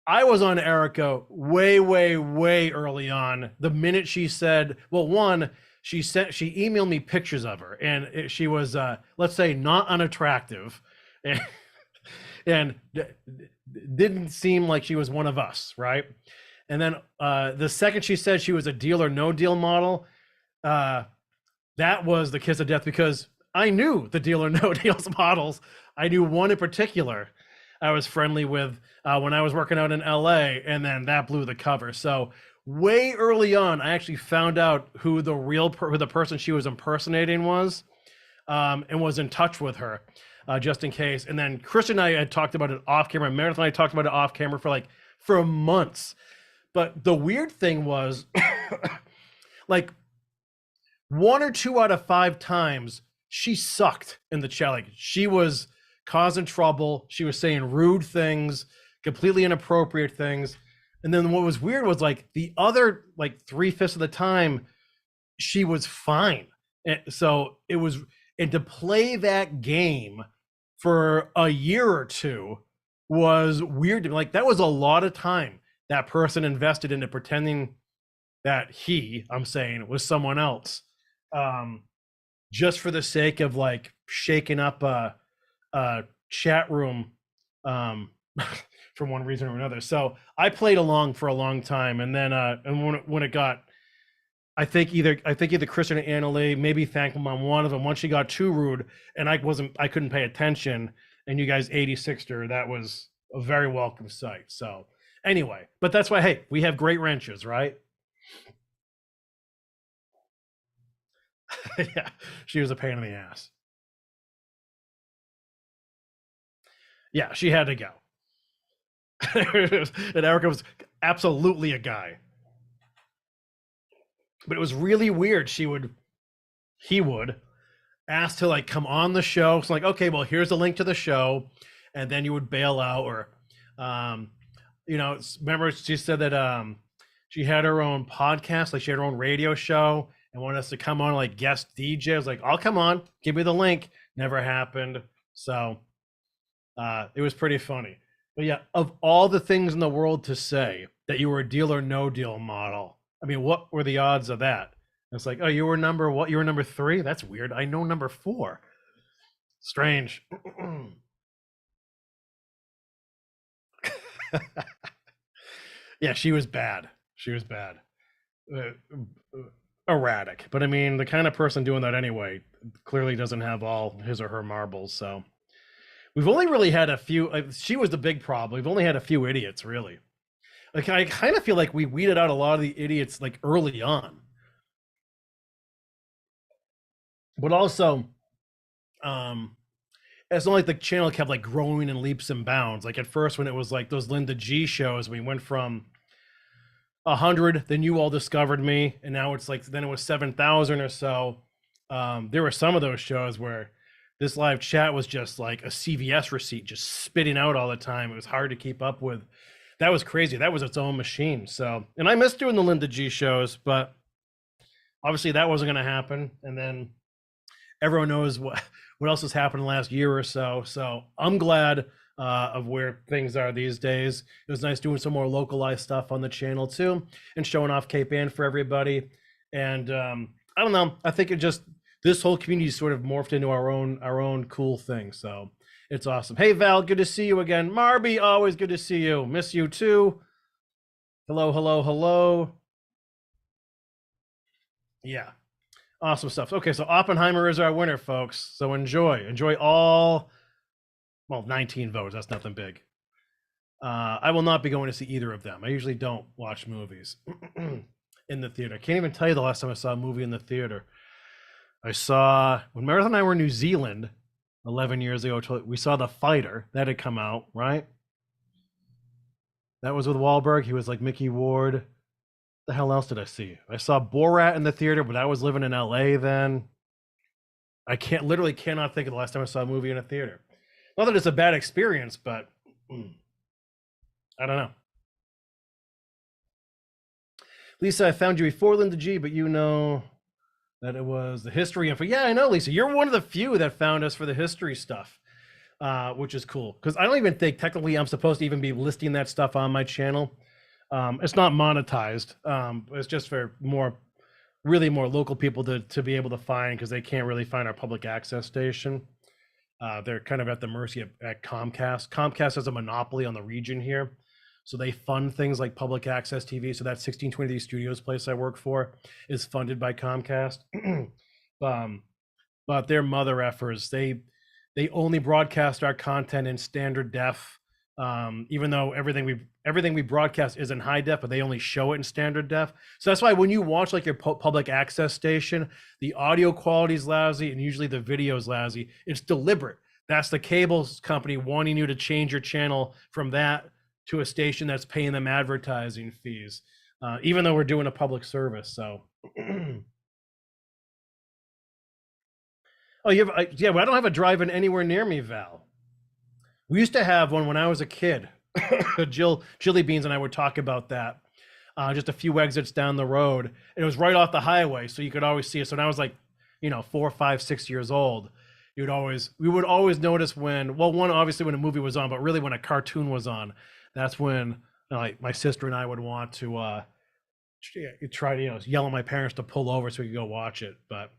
I was on Erica way, way, way early on. The minute she said, well, one, she emailed me pictures of her, and she was, let's say, not unattractive, and didn't seem like she was one of us, right? And then the second she said she was a Deal or No Deal model, that was the kiss of death, because I knew the Deal or No Deals models. I knew one in particular I was friendly with when I was working out in LA, and then that blew the cover. So way early on, I actually found out who the person she was impersonating was, and was in touch with her just in case. And then Christian and I had talked about it off camera. Meredith and I talked about it off camera for months. But the weird thing was, like 1 or 2 out of 5 times, she sucked in the chat. Like she was causing trouble. She was saying rude things, completely inappropriate things. And then what was weird was like the other like 3/5 of the time, she was fine. And so it was, and to play that game for a year or two was weird to me. Like that was a lot of time that person invested into pretending that I'm saying, was someone else, just for the sake of like shaking up a chat room for one reason or another. So I played along for a long time, and then and when it got, I think either Kristen or Annalie, maybe Thankful on one of them, once she got too rude and I couldn't pay attention, and you guys 86'd her, that was a very welcome sight. So anyway, but that's why, hey, we have great wrenches, right? Yeah, she was a pain in the ass. Yeah, she had to go. And Erica was absolutely a guy. But it was really weird. He would ask to like come on the show. So like, okay, well, here's a link to the show, and then you would bail out, or remember she said that she had her own podcast, like she had her own radio show, and wanted us to come on like guest DJ. I was like, I'll come on, give me the link. Never happened. So it was pretty funny. But yeah, of all the things in the world to say, that you were a Deal or No Deal model, I mean, what were the odds of that? It's like, oh, you were number what? You were number 3? That's weird. I know number 4. Strange. Yeah, she was bad. She was bad. Uh, Erratic. But I mean, the kind of person doing that anyway clearly doesn't have all his or her marbles. So we've only really had a few. She was the big problem. We've only had a few idiots, really. Like I kind of feel like we weeded out a lot of the idiots like early on, but also, um, it's not like the channel kept like growing in leaps and bounds. Like at first, when it was like those Linda G shows, we went from 100, then you all discovered me, and now it's like then it was 7,000 or so. There were some of those shows where this live chat was just like a CVS receipt, just spitting out all the time. It was hard to keep up with. That was crazy. That was its own machine. So, and I miss doing the Linda G shows, but obviously that wasn't going to happen. And then everyone knows what else has happened in the last year or so. So I'm glad of where things are these days. It was nice doing some more localized stuff on the channel too, and showing off Cape Ann for everybody. And I don't know. I think it just this whole community sort of morphed into our own cool thing. So it's awesome. Hey Val, good to see you again. Marby, always good to see you. Miss you too. Hello, hello, hello. Yeah. Awesome stuff. Okay, so Oppenheimer is our winner, folks. So enjoy all, well, 19 votes. That's nothing big. I will not be going to see either of them. I usually don't watch movies in the theater. I can't even tell you the last time I saw a movie in the theater. I saw, when Meredith and I were in New Zealand 11 years ago, we saw The Fighter. That had come out, right? That was with Wahlberg. He was like Mickey Ward. The hell else did I see? I saw Borat in the theater, but I was living in LA then. I literally cannot think of the last time I saw a movie in a theater. Not that it's a bad experience, but I don't know. Lisa, I found you before Linda G, but you know that it was the history info. Yeah, I know, Lisa. You're one of the few that found us for the history stuff, which is cool. Because I don't even think technically I'm supposed to even be listing that stuff on my channel. It's not monetized. It's just for really more local people to be able to find, because they can't really find our public access station. They're kind of at the mercy at Comcast. Comcast has a monopoly on the region here, so they fund things like public access TV. So that 1620 Studios place I work for is funded by Comcast. But their mother effers, they only broadcast our content in standard def. Even though everything we broadcast is in high def, but they only show it in standard def. So that's why when you watch like your public access station, the audio quality is lousy and usually the video is lousy. It's deliberate. That's the cable company wanting you to change your channel from that to a station that's paying them advertising fees, even though we're doing a public service. So, oh, yeah. Well, I don't have a drive-in anywhere near me, Val. We used to have one when I was a kid. Jilly Beans and I would talk about that. Just a few exits down the road. And it was right off the highway, so you could always see it. So when I was like, 4, 5, 6 years old, we would always notice when, well, one, obviously when a movie was on, but really when a cartoon was on, that's when like my sister and I would want to try to yell at my parents to pull over so we could go watch it. But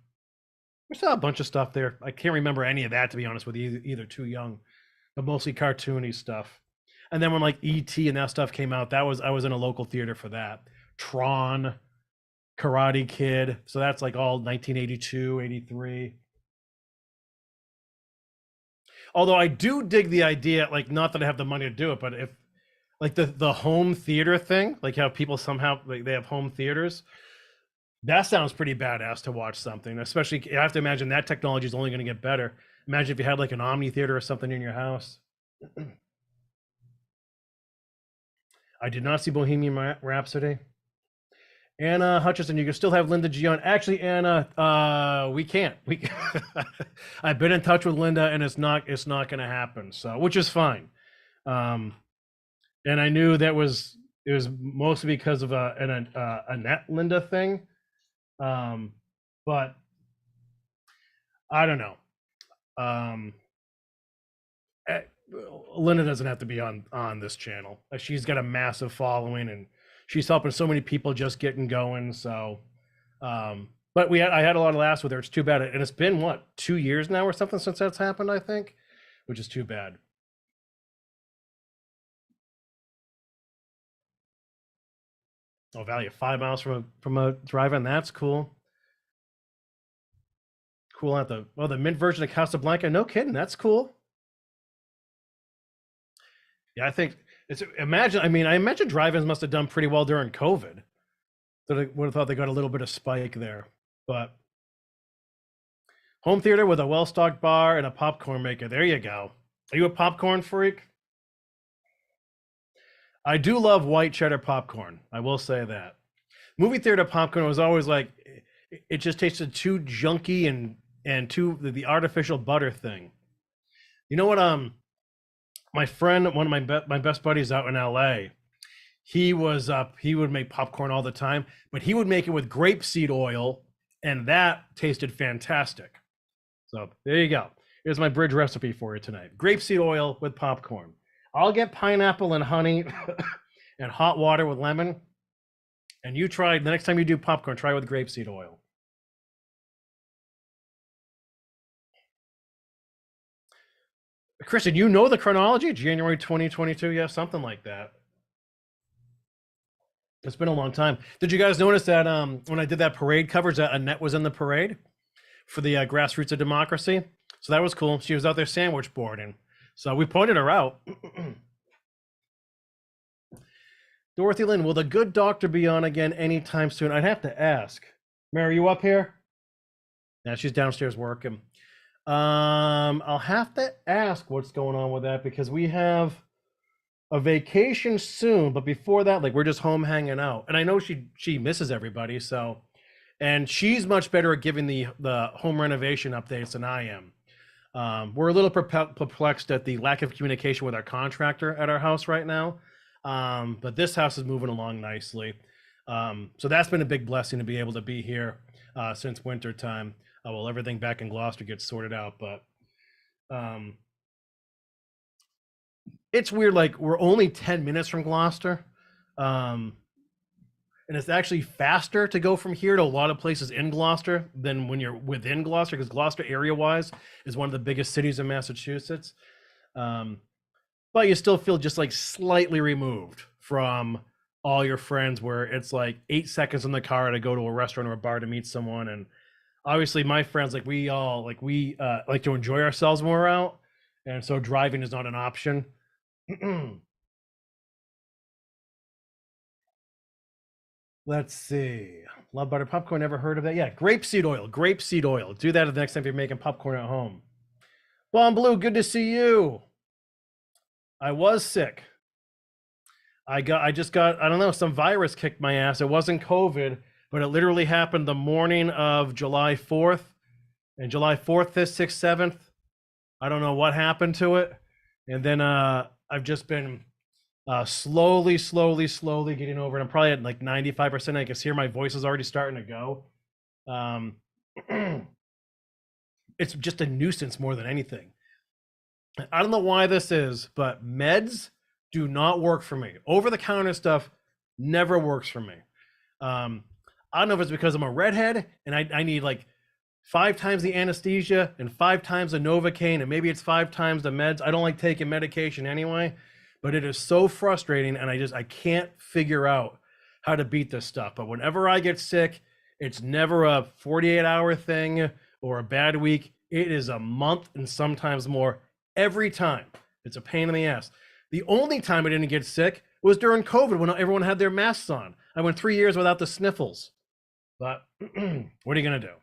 we saw a bunch of stuff there. I can't remember any of that, to be honest with you, either too young, but mostly cartoony stuff. And then when like E.T. and that stuff came out, I was in a local theater for that. Tron, Karate Kid. So that's like all 1982, 83. Although I do dig the idea, like, not that I have the money to do it, but if like the home theater thing, like how people somehow like they have home theaters, that sounds pretty badass to watch something. Especially, I have to imagine that technology is only going to get better. Imagine if you had like an Omni theater or something in your house. I did not see Bohemian Rhapsody. Anna Hutchison, you can still have Linda G on. Actually, Anna, we can't. I've been in touch with Linda, and it's not going to happen. So, which is fine. And I knew it was mostly because of a net Linda thing. But I don't know. Linda doesn't have to be on this channel. She's got a massive following, and she's helping so many people just getting going. So But I had a lot of laughs with her. It's too bad, and it's been what, 2 years now or something since that's happened, I think, which is too bad. Oh, value 5 miles from a drive-in. That's cool. Cool at the mint version of Casablanca. No kidding. That's cool. Yeah, I think it's imagine. I mean, I imagine drive-ins must have done pretty well during COVID. So I would have thought they got a little bit of spike there, but home theater with a well-stocked bar and a popcorn maker. There you go. Are you a popcorn freak? I do love white cheddar popcorn. I will say that. Movie theater popcorn was always like it just tasted too junky and too the artificial butter thing. You know what? My friend, one of my best buddies out in LA, he was up. He would make popcorn all the time, but he would make it with grapeseed oil, and that tasted fantastic. So there you go. Here's my bridge recipe for you tonight: grapeseed oil with popcorn. I'll get pineapple and honey and hot water with lemon. And you try the next time you do popcorn, try with grapeseed oil. Kristen, you know the chronology? January 2022? Yeah, something like that. It's been a long time. Did you guys notice that when I did that parade coverage, that Annette was in the parade for the Grassroots of Democracy? So that was cool. She was out there sandwich boarding. So we pointed her out. Dorothy Lynn, will the good doctor be on again anytime soon? I'd have to ask. Mary, you up here? Yeah, she's downstairs working. I'll have to ask what's going on with that because we have a vacation soon, but before that, like we're just home hanging out. And I know she misses everybody, so and she's much better at giving the home renovation updates than I am. We're a little perplexed at the lack of communication with our contractor at our house right now. But this house is moving along nicely. So that's been a big blessing to be able to be here since winter time. While everything back in Gloucester gets sorted out. But it's weird, like we're only 10 minutes from Gloucester. And it's actually faster to go from here to a lot of places in Gloucester than when you're within Gloucester, because Gloucester area-wise is one of the biggest cities in Massachusetts. But you still feel just like slightly removed from all your friends, where it's like 8 seconds in the car to go to a restaurant or a bar to meet someone. And obviously my friends, like we like to enjoy ourselves when we're out. And so driving is not an option. Let's see. Love butter popcorn. Never heard of that. Yeah, grapeseed oil. Grapeseed oil. Do that the next time you're making popcorn at home. Bon Blue, good to see you. I was sick. I just got, I don't know, some virus kicked my ass. It wasn't COVID, but it literally happened the morning of July 4th. And July 4th, 5th, 6th, 7th. I don't know what happened to it. And then I've just been slowly getting over it. I'm probably at like 95%. I can hear my voice is already starting to go. It's just a nuisance more than anything. I don't know why this is, but meds do not work for me. Over-the-counter stuff never works for me. I don't know if it's because I'm a redhead and I need like 5 times the anesthesia and 5 times the Novocaine, and maybe it's 5 times the meds. I don't like taking medication anyway, but it is so frustrating, and I can't figure out how to beat this stuff. But whenever I get sick, it's never a 48-hour thing or a bad week. It is a month and sometimes more every time. It's a pain in the ass. The only time I didn't get sick was during COVID when everyone had their masks on. I went 3 years without the sniffles. But what are you going to do?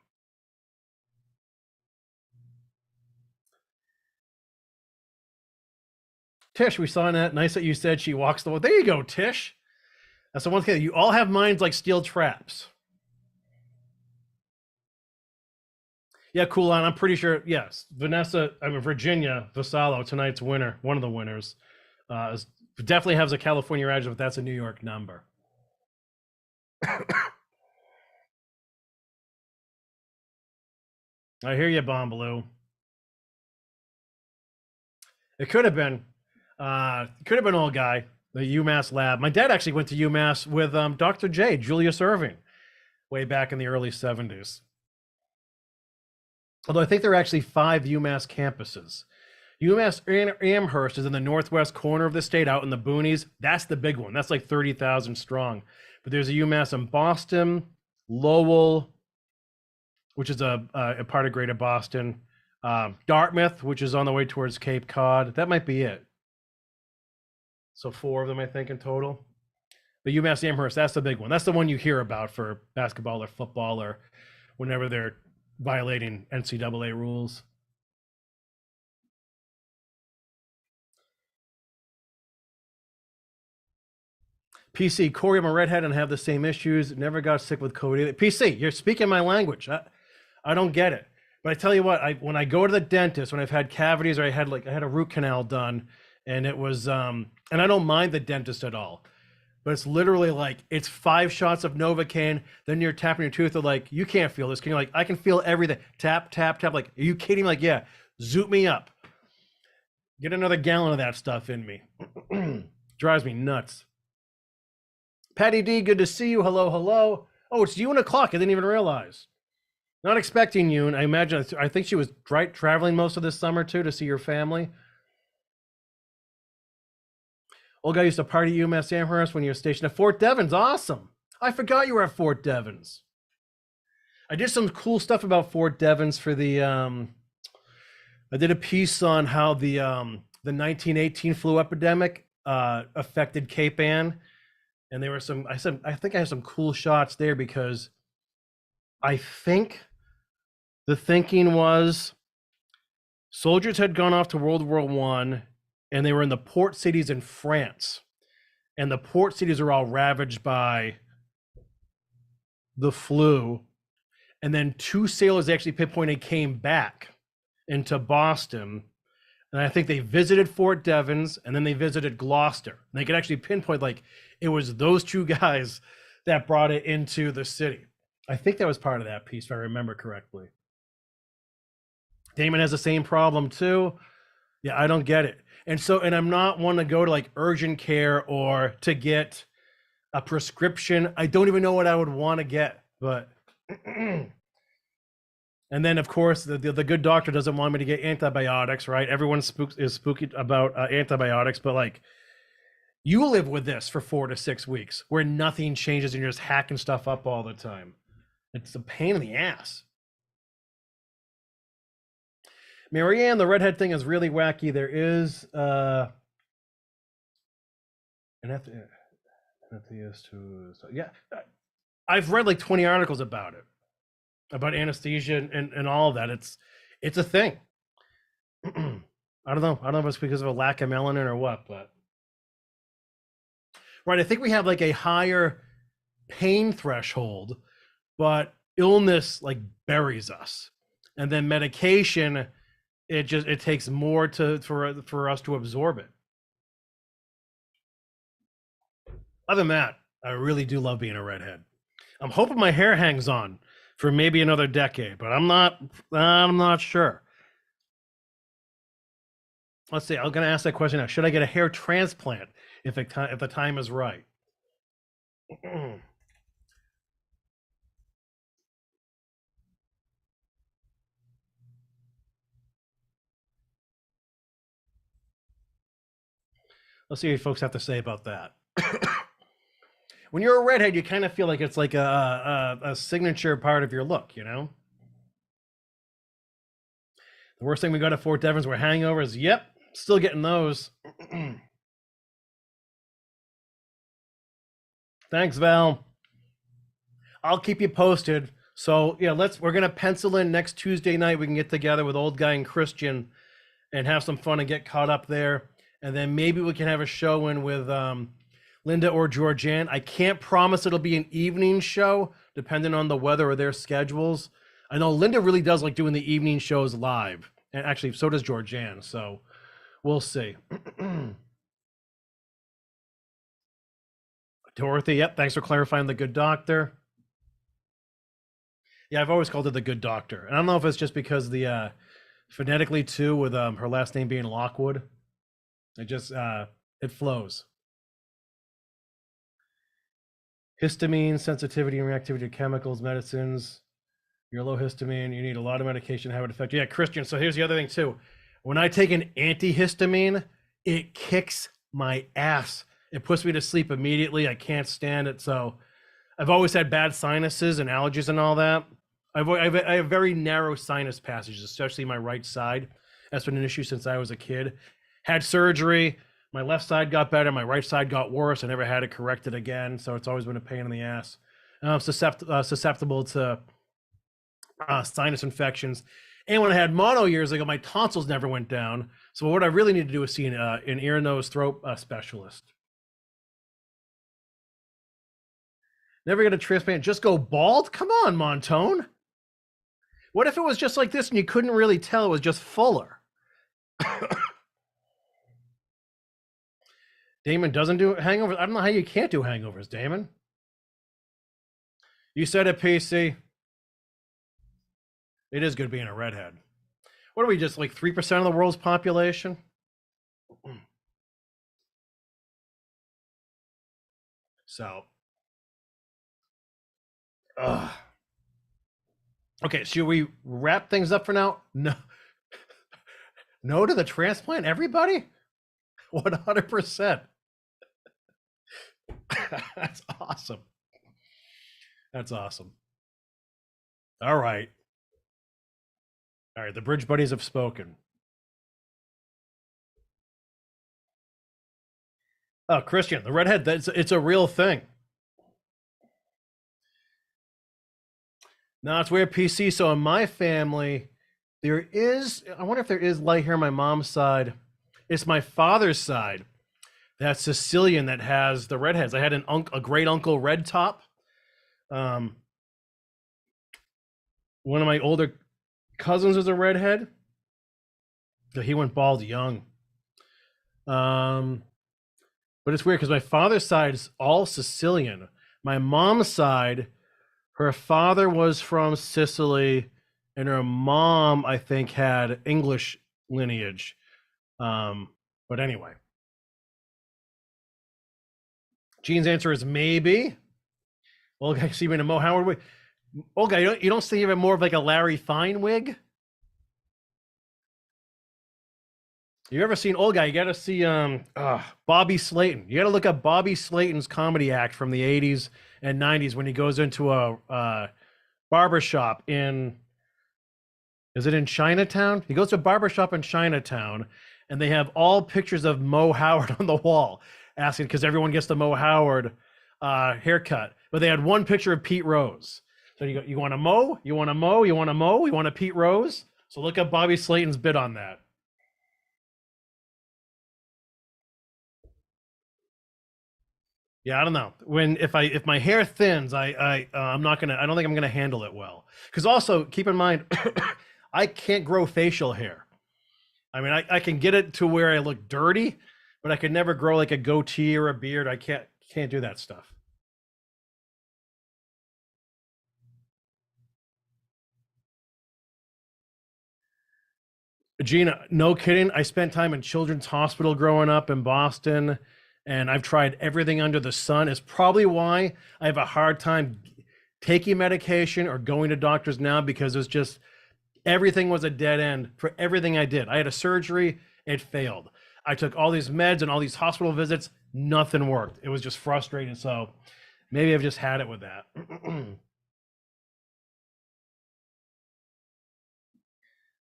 Tish, we saw that. Nice that you said she walks the way. There you go, Tish. That's the one thing. You all have minds like steel traps. Yeah, cool on. I'm pretty sure. Yes, Virginia Vassallo, tonight's winner, one of the winners, definitely has a California address, but that's a New York number. I hear you, Bomb Blue. It could have been. Old guy, the UMass lab. My dad actually went to UMass with Dr. J, Julius Irving. way back in the early 70s. Although I think there are actually 5 UMass campuses. UMass Amherst is in the northwest corner of the state, out in the boonies. That's the big one. That's like 30,000 strong. But there's a UMass in Boston, Lowell, which is a part of Greater Boston, Dartmouth, which is on the way towards Cape Cod. That might be it. So 4 of them, I think, in total. But UMass Amherst, that's the big one. That's the one you hear about for basketball or football or whenever they're violating NCAA rules. PC, Corey, I'm a redhead and have the same issues. Never got sick with COVID. PC, you're speaking my language. I don't get it. But I tell you what, when I go to the dentist, when I've had cavities or I had a root canal done, and it was and I don't mind the dentist at all. But it's literally like it's 5 shots of Novocaine, then you're tapping your tooth. They're like, you can't feel this. Can you? Like, I can feel everything. Tap, tap, tap. Like, are you kidding? Like, yeah, zoot me up. Get another gallon of that stuff in me. Drives me nuts. Patty D, good to see you. Hello, hello. Oh, it's Yoon o'clock. I didn't even realize. Not expecting Yoon. I imagine. I think she was traveling most of this summer too to see your family. Old guy used to party at UMass Amherst when you were stationed at Fort Devens. Awesome. I forgot you were at Fort Devens. I did some cool stuff about Fort Devens for the. I did a piece on how the 1918 flu epidemic affected Cape Ann. And there were some, I think I have some cool shots there because I think the thinking was soldiers had gone off to World War I and they were in the port cities in France. And the port cities are all ravaged by the flu. And then 2 sailors actually pinpointed came back into Boston. And I think they visited Fort Devens and then they visited Gloucester. And they could actually pinpoint like it was those 2 guys that brought it into the city. I think that was part of that piece, if I remember correctly. Damon has the same problem too. Yeah, I don't get it. And I'm not one to go to like urgent care or to get a prescription. I don't even know what I would want to get, but and then of course the good doctor doesn't want me to get antibiotics, right? Everyone is spooky about antibiotics, but like you live with this for 4 to 6 weeks where nothing changes and you're just hacking stuff up all the time. It's a pain in the ass. Marianne, the redhead thing is really wacky. There is yeah. I've read like 20 articles about it, about anesthesia and all of that. It's a thing. I don't know if it's because of a lack of melanin or what, but right. I think we have like a higher pain threshold, but illness like buries us, and then medication, it takes more for us to absorb it. Other than that, I really do love being a redhead. I'm hoping my hair hangs on for maybe another decade, but I'm not sure. Let's see. I'm going to ask that question now. Should I get a hair transplant if the time is right? Let's see what folks have to say about that. When you're a redhead, you kind of feel like it's like a signature part of your look, you know? The worst thing we got at Fort Devens were hangovers. Yep, still getting those. Thanks, Val. I'll keep you posted. So yeah, we're gonna pencil in next Tuesday night. We can get together with Old Guy and Christian and have some fun and get caught up there. And then maybe we can have a show in with Linda or Georgianne. I can't promise it'll be an evening show, depending on the weather or their schedules. I know Linda really does like doing the evening shows live. And actually, so does Georgianne. So we'll see. Dorothy, yep, thanks for clarifying the good doctor. Yeah, I've always called her the good doctor. And I don't know if it's just because the phonetically too, with her last name being Lockwood. It just it flows. Histamine sensitivity and reactivity to chemicals, medicines. You're low histamine. You need a lot of medication to have it affect you. Yeah, Christian. So here's the other thing too. When I take an antihistamine, it kicks my ass. It puts me to sleep immediately. I can't stand it. So I've always had bad sinuses and allergies and all that. I have very narrow sinus passages, especially my right side. That's been an issue since I was a kid. Had surgery. My left side got better. My right side got worse. I never had it corrected again. So it's always been a pain in the ass. I'm susceptible to sinus infections. And when I had mono years ago, my tonsils never went down. So what I really need to do is see an ear, nose, throat specialist. Never get a transplant. Just go bald? Come on, Montone. What if it was just like this and you couldn't really tell it was just fuller? Damon doesn't do hangovers. I don't know how you can't do hangovers, Damon. You said it, PC. It is good being a redhead. What are we, just like 3% of the world's population? So, okay, should we wrap things up for now? No. No to the transplant, everybody? 100%. That's awesome. That's awesome. All right. All right, the Bridge Buddies have spoken. Oh, Christian, the redhead, it's a real thing. No, it's weird, PC. So in my family, there is, I wonder if there is light hair on my mom's side. It's my father's side. That's Sicilian that has the redheads. I had a great uncle Red Top. One of my older cousins was a redhead. So he went bald young. But it's weird because my father's side is all Sicilian. My mom's side, her father was from Sicily, and her mom, I think, had English lineage. But anyway, Gene's answer is maybe. Well, guys, you mean a Mo Howard wig? Oh, guy, you don't see even more of like a Larry Fine wig? You ever seen old guy? You got to see Bobby Slayton. You got to look up Bobby Slayton's comedy act from the 80s and 90s when he goes into a barber shop in, is it in Chinatown? He goes to a barber shop in Chinatown, and they have all pictures of Mo Howard on the wall, asking because everyone gets the Mo Howard haircut. But they had one picture of Pete Rose. So you go, you want a Mo? You want a Mo? You want a Mo? You want a Pete Rose? So look up Bobby Slayton's bit on that. Yeah, I don't know. If my hair thins, I'm not gonna. I don't think I'm gonna handle it well. Because also keep in mind, I can't grow facial hair. I mean, I can get it to where I look dirty, but I could never grow like a goatee or a beard. I can't do that stuff. Gina, no kidding. I spent time in Children's Hospital growing up in Boston, and I've tried everything under the sun. It's probably why I have a hard time taking medication or going to doctors now, because it's just everything was a dead end for everything I did. I had a surgery, it failed. I took all these meds and all these hospital visits, nothing worked. It was just frustrating. So maybe I've just had it with that.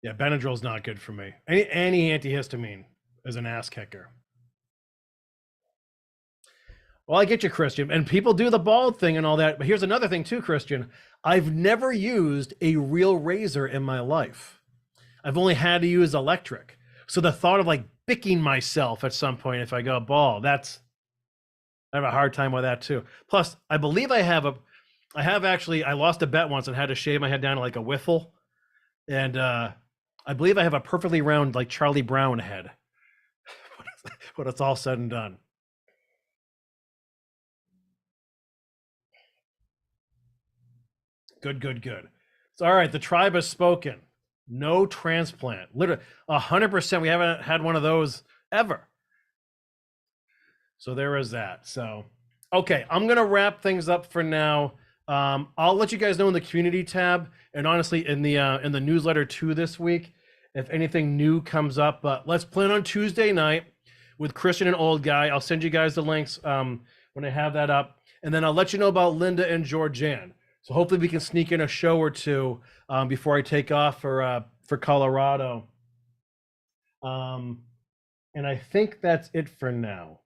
Yeah, Benadryl's not good for me. Any antihistamine is an ass kicker. Well, I get you, Christian. And people do the bald thing and all that. But here's another thing, too, Christian. I've never used a real razor in my life. I've only had to use electric. So the thought of like bicking myself at some point if I go bald, I have a hard time with that, too. Plus, I believe I lost a bet once and had to shave my head down to like a wiffle. And I believe I have a perfectly round, like Charlie Brown head when it's all said and done. Good. So, all right, the tribe has spoken. No transplant. Literally, 100%. We haven't had one of those ever. So there is that. So, Okay, I'm gonna wrap things up for now. I'll let you guys know in the community tab, and honestly in the newsletter too this week, if anything new comes up. But let's plan on Tuesday night with Christian and Old Guy. I'll send you guys the links when I have that up, and then I'll let you know about Linda and Georgianne. So hopefully we can sneak in a show or two before I take off for Colorado. And I think that's it for now.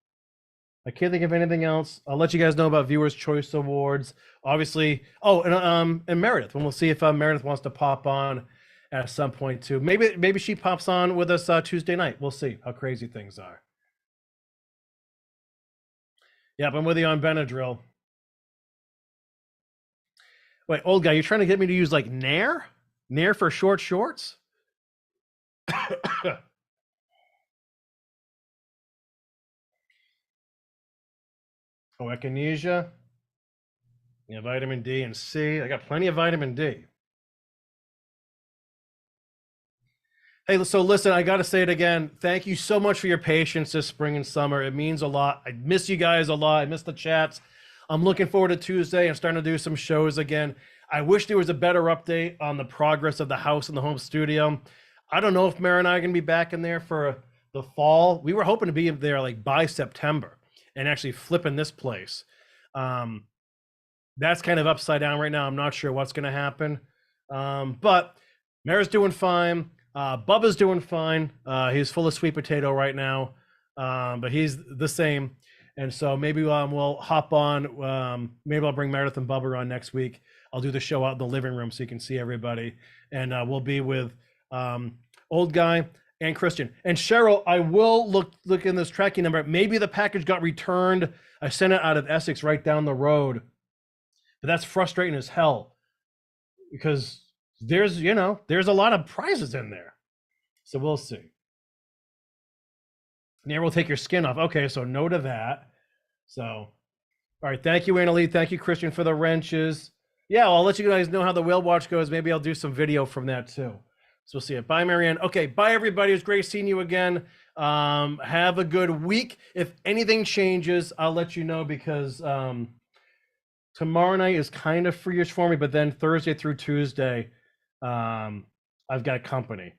I can't think of anything else. I'll let you guys know about Viewers' Choice Awards. Obviously, oh, and Meredith. And we'll see if Meredith wants to pop on at some point too. Maybe she pops on with us Tuesday night. We'll see how crazy things are. Yep, I'm with you on Benadryl. Wait, Old Guy, you're trying to get me to use like Nair? Nair for short shorts? Oh, echinacea. Yeah, vitamin D and C. I got plenty of vitamin D. Hey, so listen, I got to say it again. Thank you so much for your patience this spring and summer. It means a lot. I miss you guys a lot. I miss the chats. I'm looking forward to Tuesday and starting to do some shows again. I wish there was a better update on the progress of the house and the home studio. I don't know if Mara and I are going to be back in there for the fall. We were hoping to be there like by September and actually flipping this place. That's kind of upside down right now. I'm not sure what's going to happen. But Mara's doing fine. Bubba's doing fine. He's full of sweet potato right now, but he's the same. And so maybe we'll hop on. Maybe I'll bring Meredith and Bubba on next week. I'll do the show out in the living room so you can see everybody. And we'll be with Old Guy and Christian. And Cheryl, I will look in this tracking number. Maybe the package got returned. I sent it out of Essex right down the road. But that's frustrating as hell because there's a lot of prizes in there. So we'll see. Nair will take your skin off. Okay, so no to that. So, all right. Thank you, Annalie. Thank you, Christian, for the wrenches. Yeah, I'll let you guys know how the whale watch goes. Maybe I'll do some video from that too. So we'll see it. Bye, Marianne. Okay, bye, everybody. It was great seeing you again. Have a good week. If anything changes, I'll let you know because tomorrow night is kind of free-ish for me, but then Thursday through Tuesday, I've got company.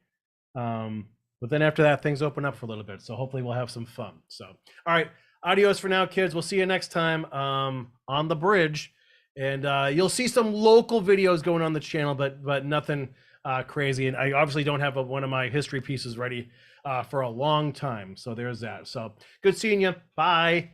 But then after that, things open up for a little bit. So hopefully we'll have some fun. So, all right. Adios for now, kids. We'll see you next time on the bridge. And you'll see some local videos going on the channel, but nothing crazy. And I obviously don't have one of my history pieces ready for a long time. So there's that. So good seeing you. Bye.